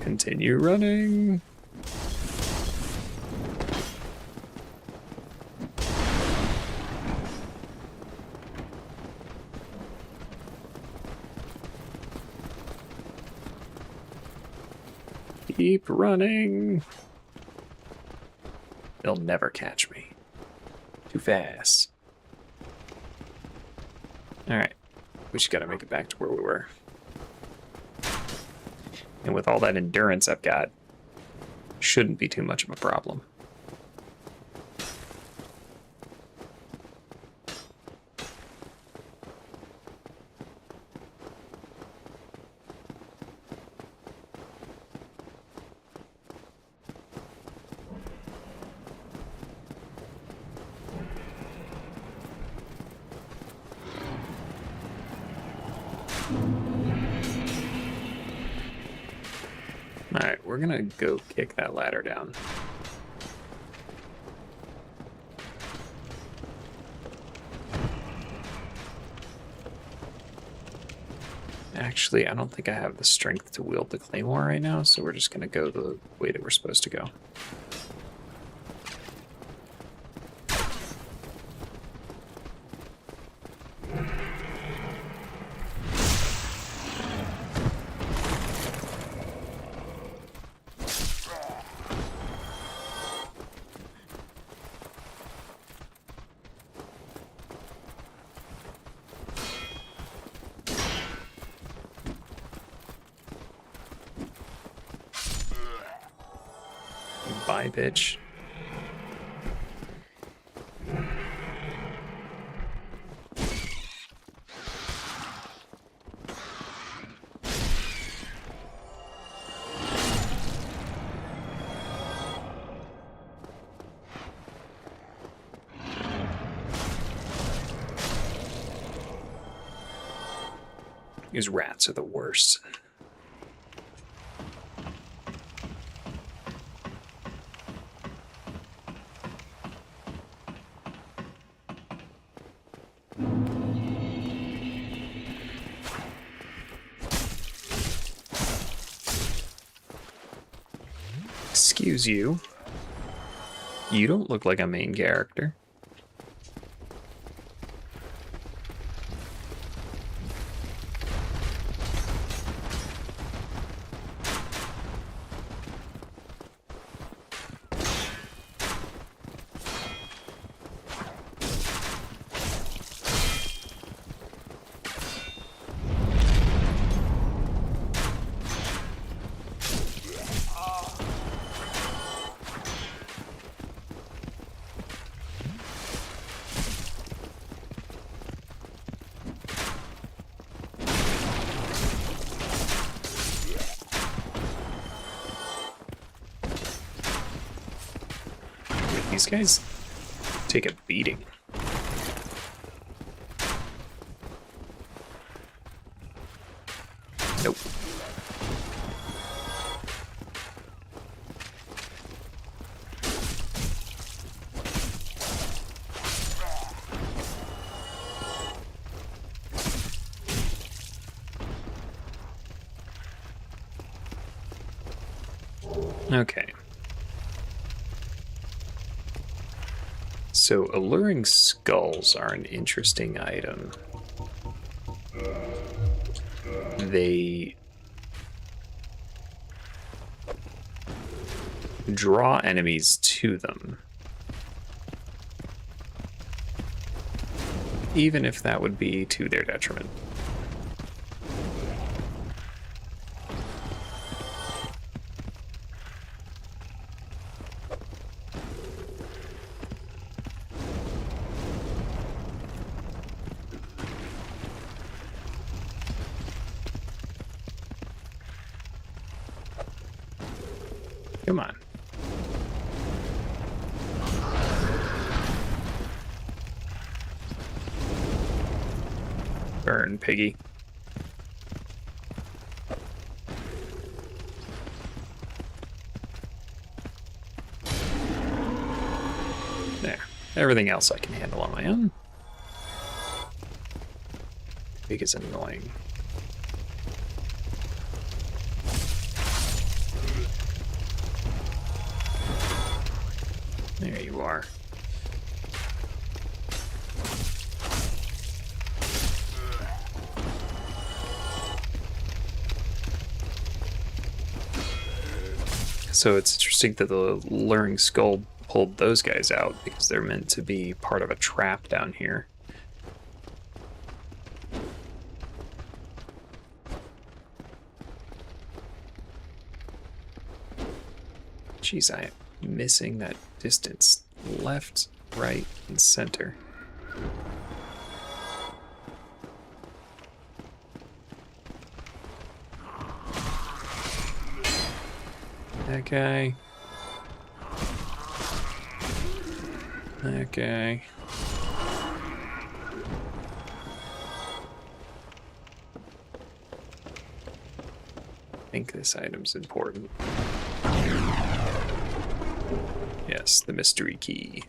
Continue running. Keep running. They'll never catch me. Too fast. Alright. We just gotta make it back to where we were. And with all that endurance I've got, shouldn't be too much of a problem. Alright, we're gonna go kick that ladder down. Actually, I don't think I have the strength to wield the claymore right now, so we're just gonna go the way that we're supposed to go. Bye, bitch. These rats are the worst. Excuse you. You don't look like a main character. These guys take a beating. Nope. Okay. So, alluring skulls are an interesting item. They draw enemies to them, even if that would be to their detriment. Come on. Burn, piggy. There. Everything else I can handle on my own. Pig is annoying. There you are. So it's interesting that the luring skull pulled those guys out because they're meant to be part of a trap down here. Jeez, I am missing that distance. Left, right, and center. That guy. That guy. I think this item's important. Yes, the mystery key.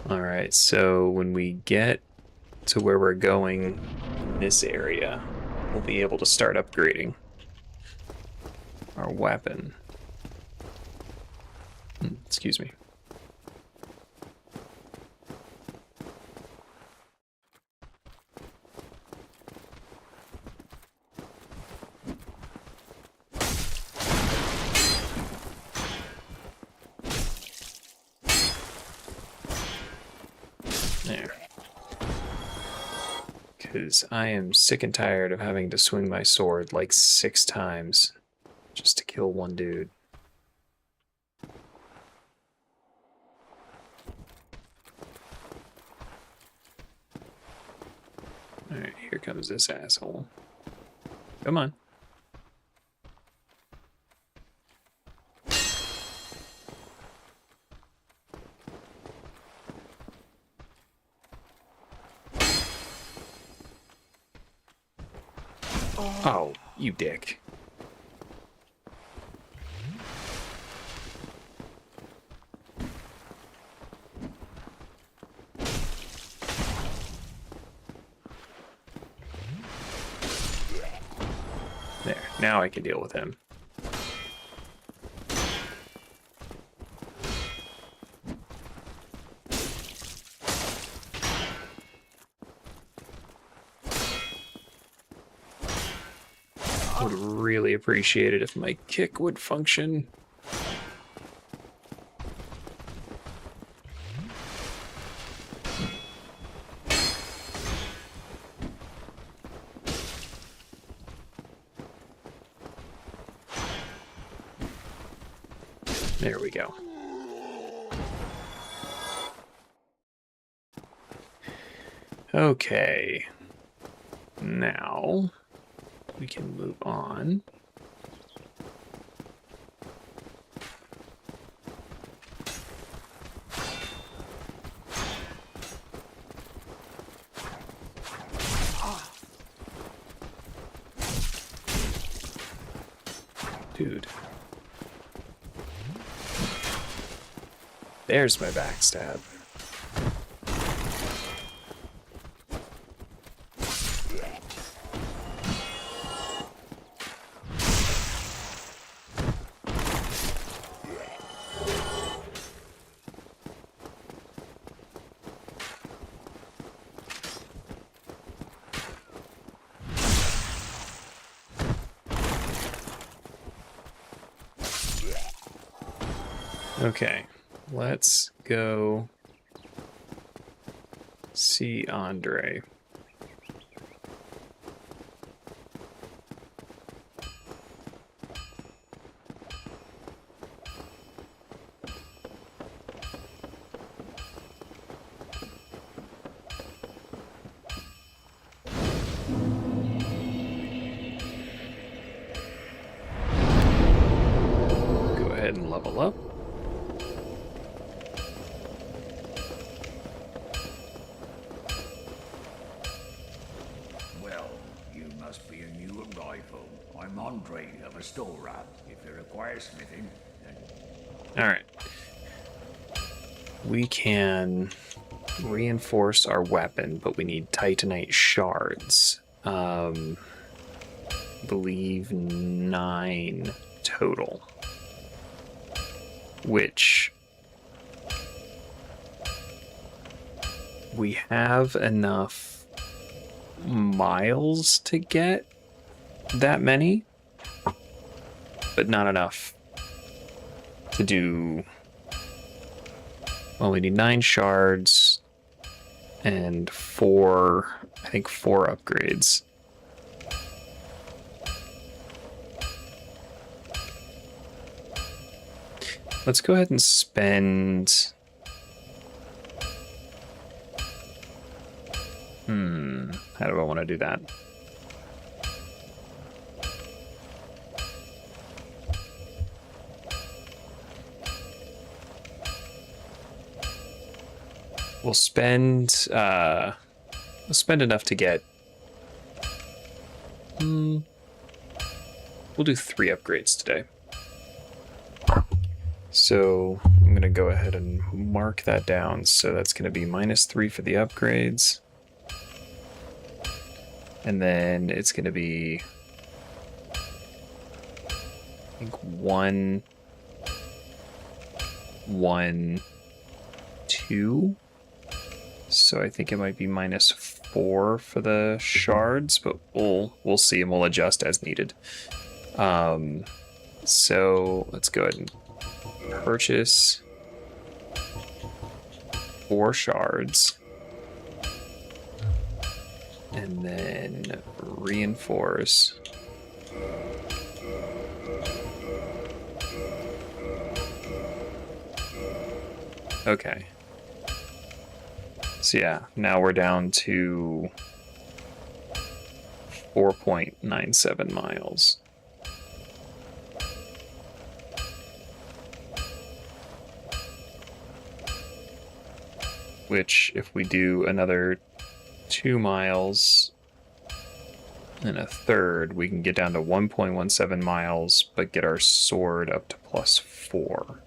Alright, so when we get to where we're going in this area, we'll be able to start upgrading our weapon. Excuse me. There. Because I am sick and tired of having to swing my sword like 6 times just to kill one dude. Alright, here comes this asshole. Come on. Oh, you dick. There, now I can deal with him. Would really appreciate it if my kick would function. There we go. Okay. Now we can move on. Dude. There's my backstab. Okay, let's go see Andre. Go ahead and level up. I'm Andre of a Lordran. If it requires smithing, then... Alright. We can reinforce our weapon, but we need Titanite shards. I believe 9 total. Which... we have enough miles to get that many, but not enough to do. Well, we need 9 shards and 4, I think 4 upgrades. Let's go ahead and spend... how do I want to do that? We'll spend enough to get... we'll do 3 upgrades today. So I'm going to go ahead and mark that down. So that's going to be -3 for the upgrades. And then it's going to be, I think, 1, 1, 2. So I think it might be -4 for the shards, but we'll see, and we'll adjust as needed. So let's go ahead and purchase 4 shards, and then reinforce. Okay. So yeah, now we're down to 4.97 miles. Which, if we do another 2 miles and a third, we can get down to 1.17 miles, but get our sword up to +4.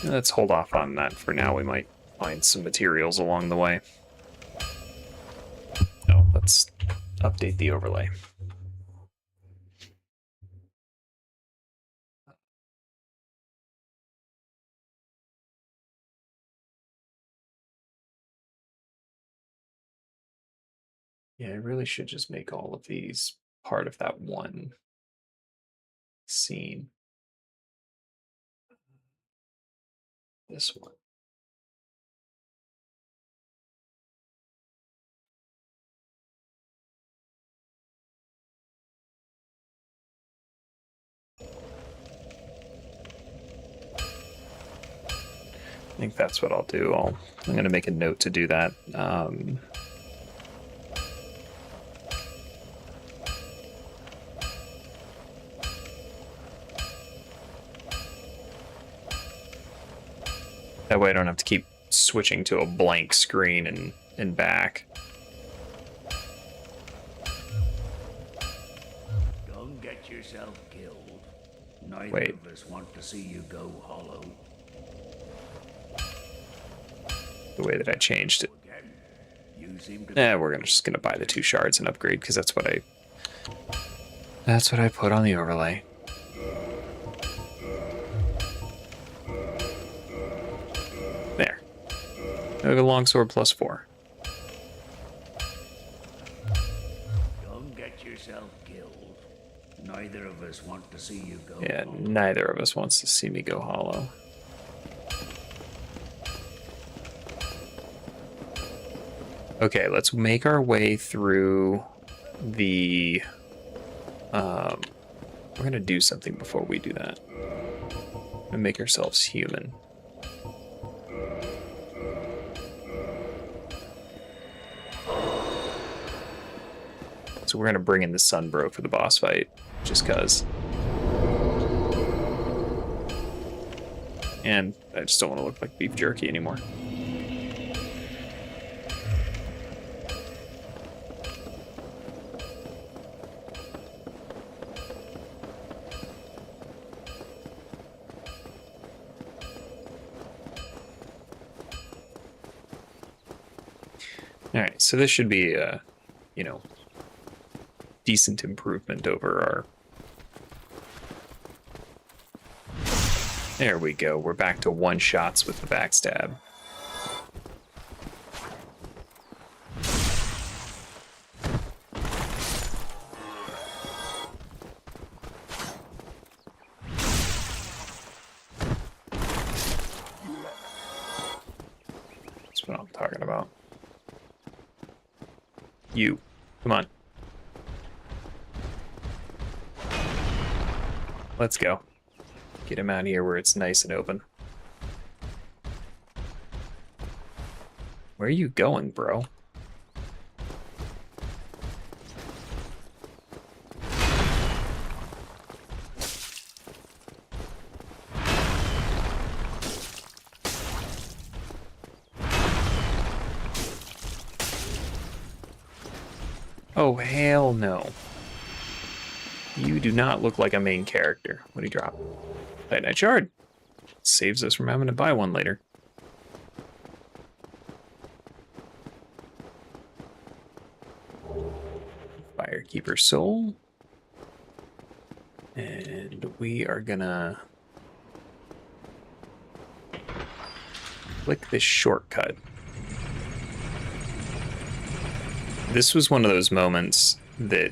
Let's hold off on that for now. We might find some materials along the way. Oh, let's update the overlay. Yeah, I really should just make all of these part of that one scene. This one. I think that's what I'll do. I'm going to make a note to do that. That way I don't have to keep switching to a blank screen and back. Don't get yourself killed. Neither Wait. of us want to see you go hollow. The way that I changed it. Again, you seem to We're just gonna buy the 2 shards and upgrade because that's what I put on the overlay. There. I have a longsword +4. Don't get yourself killed. Neither of us want to see you go Yeah, hollow. neither of us wants to see me go hollow. Okay, let's make our way through the... we're going to do something before we do that. And make ourselves human. So we're going to bring in the Sunbro for the boss fight, just because. And I just don't want to look like beef jerky anymore. All right, so this should be a, decent improvement over our... There we go. We're back to 1 shots with the backstab. That's what I'm talking about. You. Come on. Let's go. Get him out of here where it's nice and open. Where are you going, bro? Oh, hell no. You do not look like a main character. What do you drop? Titanite shard. Saves us from having to buy one later. Firekeeper soul. And we are gonna click this shortcut. This was one of those moments that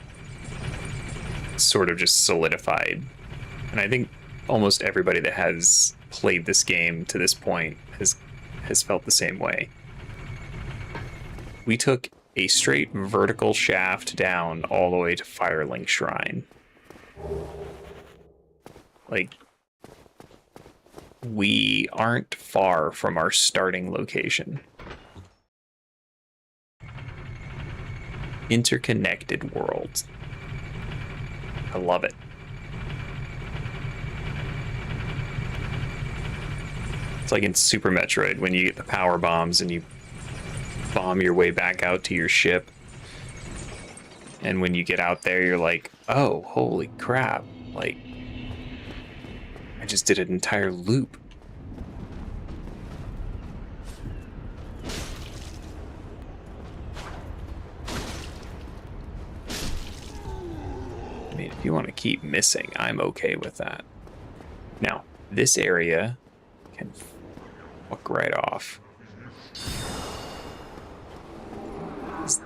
sort of just solidified. And I think almost everybody that has played this game to this point has felt the same way. We took a straight vertical shaft down all the way to Firelink Shrine. Like, we aren't far from our starting location. Interconnected worlds. I love it. It's like in Super Metroid when you get the power bombs and you bomb your way back out to your ship. And when you get out there, you're like, oh, holy crap. Like, I just did an entire loop. I mean, if you want to keep missing, I'm okay with that. Now, this area can fuck right off.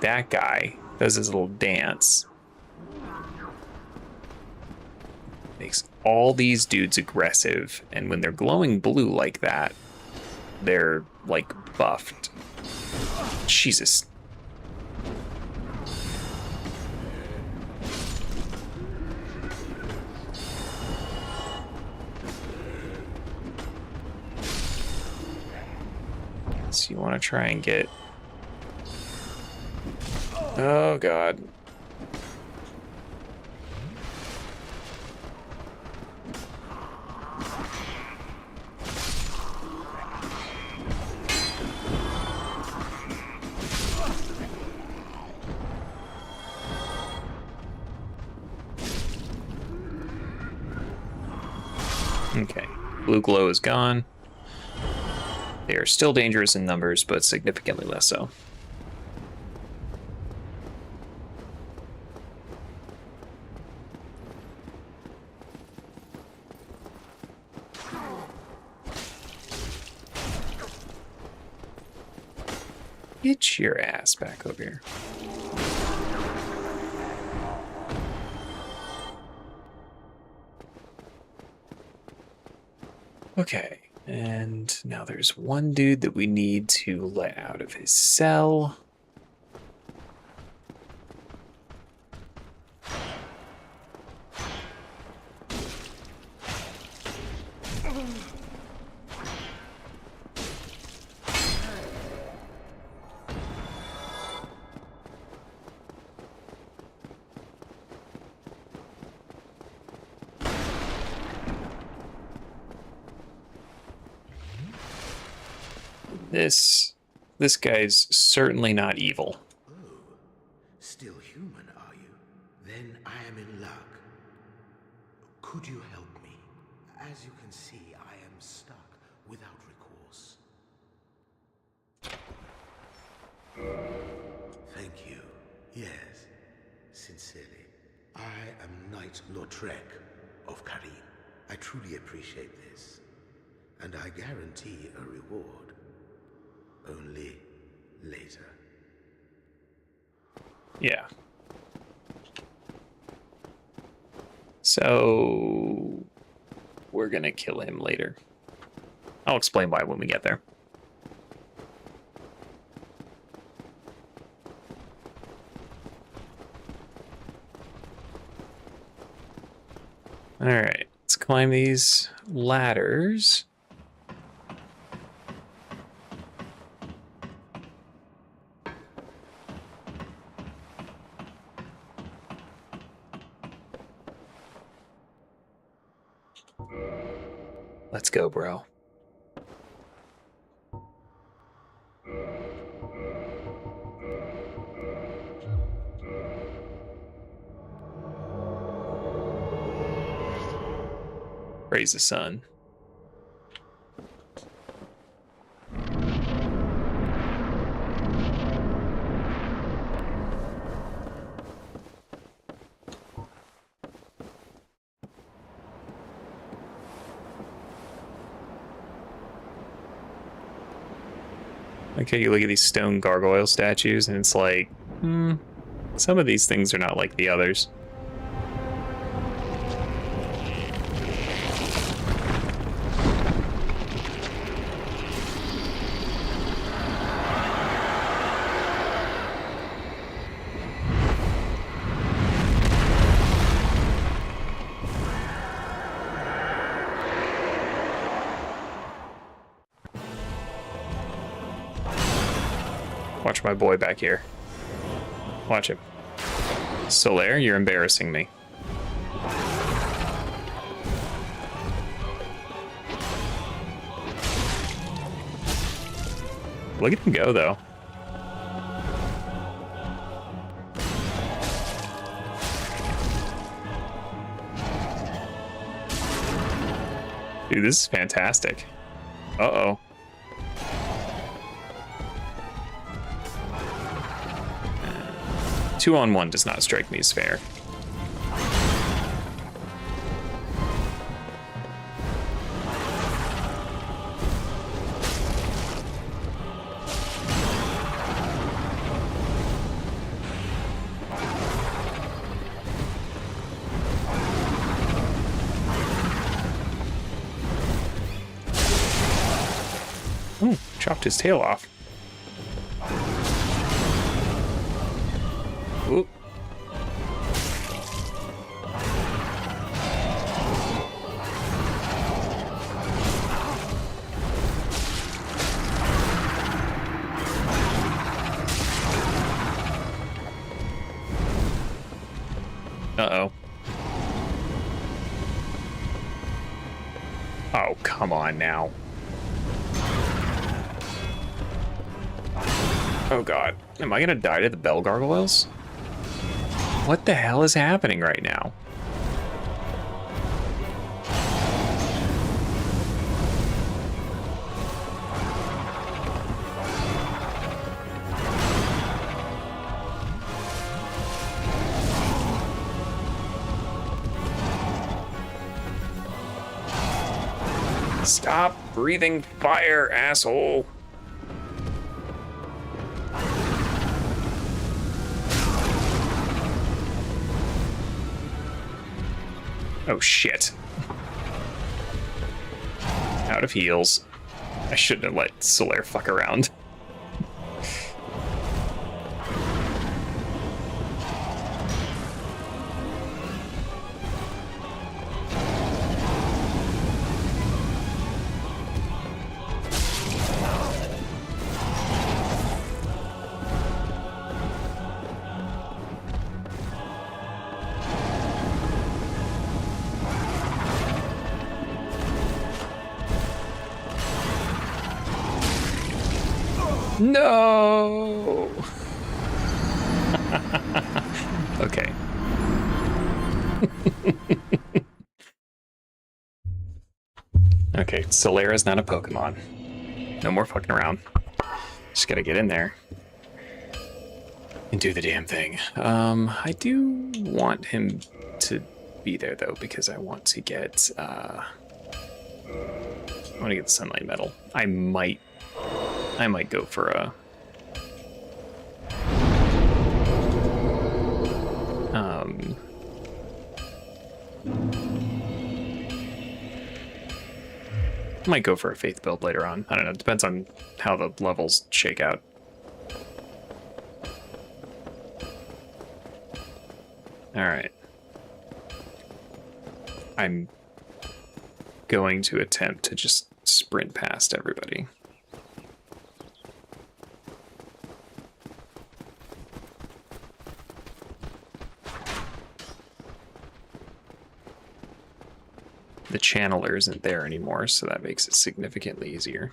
That guy does his little dance. Makes all these dudes aggressive, and when they're glowing blue like that, they're like buffed. Jesus. So you want to try and get... Oh, God. Okay, blue glow is gone. They are still dangerous in numbers, but significantly less so. Get your ass back over here. Okay, and now there's one dude that we need to let out of his cell. This guy's certainly not evil. Oh, still human, are you? Then I am in luck. Could you help me? As you can see, I am stuck without recourse. Thank you. Yes, sincerely. I am Knight Lordran of Karim. I truly appreciate this, and I guarantee a reward. Only later. Yeah. So we're gonna kill him later. I'll explain why when we get there. All right, let's climb these ladders. Let's go, bro. Praise the sun. Okay, you look at these stone gargoyle statues, and it's like, some of these things are not like the others. Watch my boy back here. Watch him. Solaire, you're embarrassing me. Look at him go, though. Dude, this is fantastic. Uh-oh. Two on one does not strike me as fair. Ooh, chopped his tail off. Oop. Uh-oh. Oh, come on now. Oh god. Am I gonna die to the bell gargoyles? What the hell is happening right now? Stop breathing fire, asshole. Oh shit. Out of heals. I shouldn't have let Solaire fuck around. No. Okay. Okay, Solaire is not a Pokemon. No more fucking around. Just gotta get in there and do the damn thing. I do want him to be there though, because I want to get I want to get the Sunlight Medal. I might go for a might go for a faith build later on. I don't know, it depends on how the levels shake out. Alright. I'm going to attempt to just sprint past everybody. The channeler isn't there anymore, so that makes it significantly easier.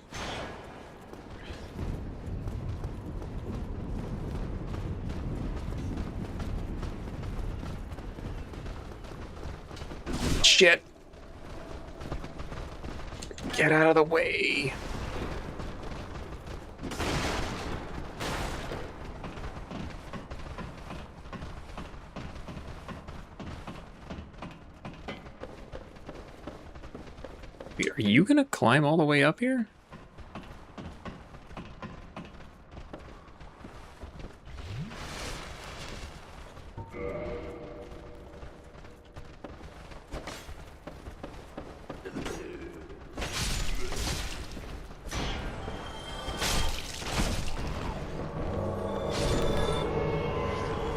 Shit. Get out of the way. Are you gonna climb all the way up here?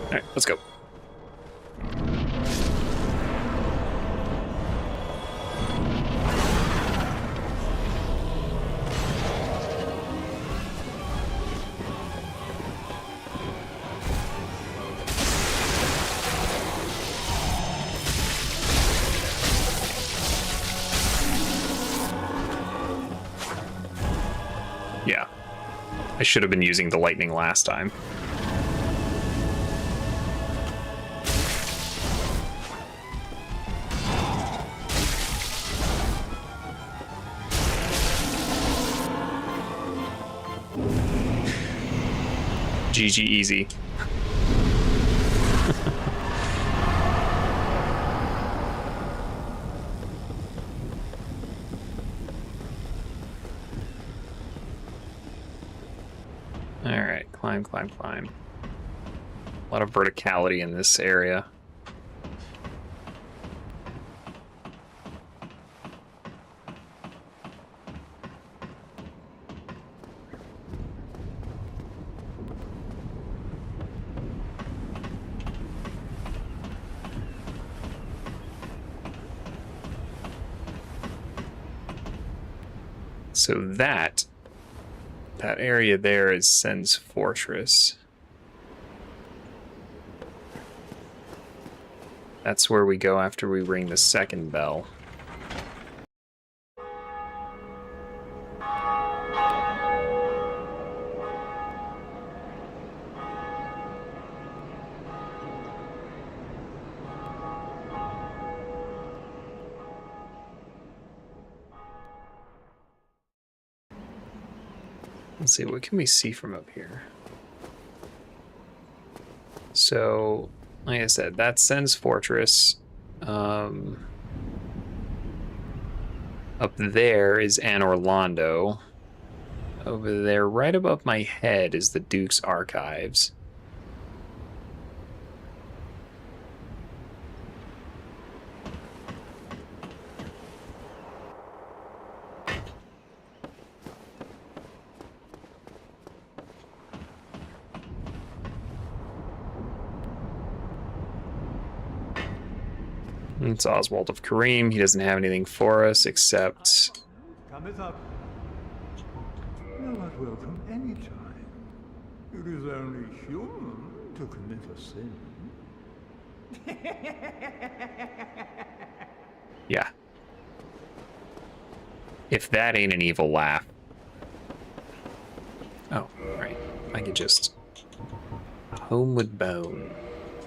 All right, let's go. Yeah, I should have been using the lightning last time. GG easy. All right, climb, climb, climb. A lot of verticality in this area. So that area there is Sen's Fortress. That's where we go after we ring the second bell. Let's see, what can we see from up here? So, like I said, that's Sen's Fortress. Up there is Anor Londo. Over there, right above my head, is the Duke's Archives. It's Oswald of Kareem. He doesn't have anything for us except... Cometh up. Thou art welcome any time. It is only human to commit a sin. Yeah. If that ain't an evil laugh. Oh, right. I could just... Homeward Bone.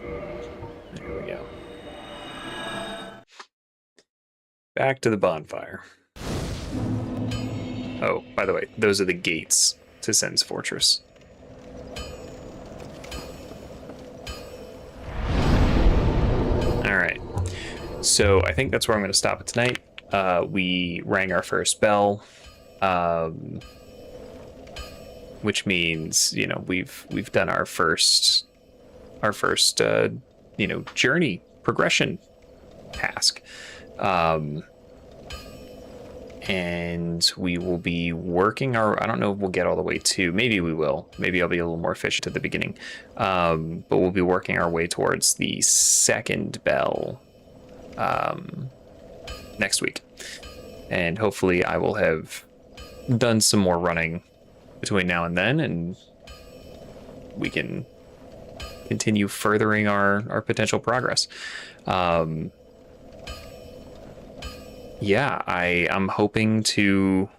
There we go. Back to the bonfire. Oh, by the way, those are the gates to Sen's Fortress. Alright. So I think that's where I'm going to stop it tonight. We rang our first bell. Which means, you know, we've done our first you know, journey progression task. And we will be working our, I don't know if we'll get all the way to, maybe we will, maybe I'll be a little more efficient at the beginning. But we'll be working our way towards the second bell, next week. And hopefully I will have done some more running between now and then, and we can continue furthering our potential progress. Yeah, I'm hoping to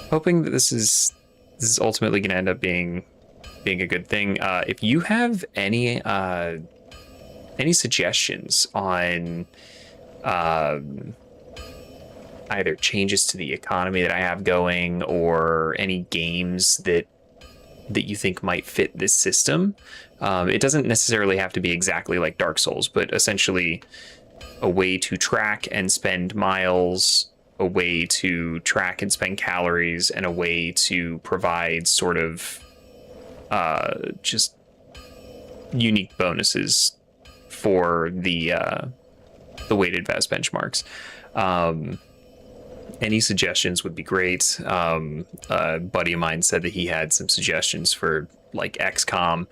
hoping that this is ultimately going to end up being a good thing. If you have any suggestions on either changes to the economy that I have going or any games that you think might fit this system. It doesn't necessarily have to be exactly like Dark Souls, but essentially a way to track and spend miles, a way to track and spend calories, and a way to provide sort of just unique bonuses for the weighted vest benchmarks. Any suggestions would be great. A buddy of mine said that he had some suggestions for like XCOM.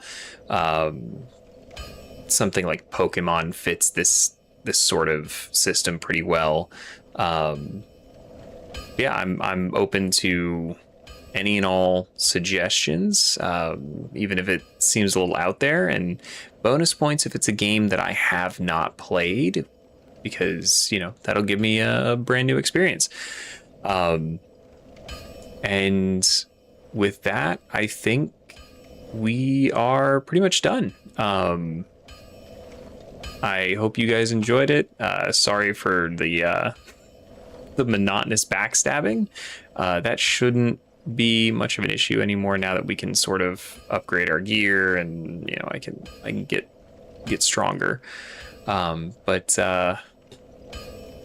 Something like Pokemon fits this sort of system pretty well. Yeah, I'm open to any and all suggestions, even if it seems a little out there, and bonus points if it's a game that I have not played, because, you know, that'll give me a brand new experience. And with that, I think we are pretty much done. I hope you guys enjoyed it. Sorry for the monotonous backstabbing. That shouldn't be much of an issue anymore now that we can sort of upgrade our gear, and, you know, I can get stronger. But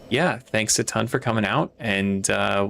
yeah, thanks a ton for coming out, and we'll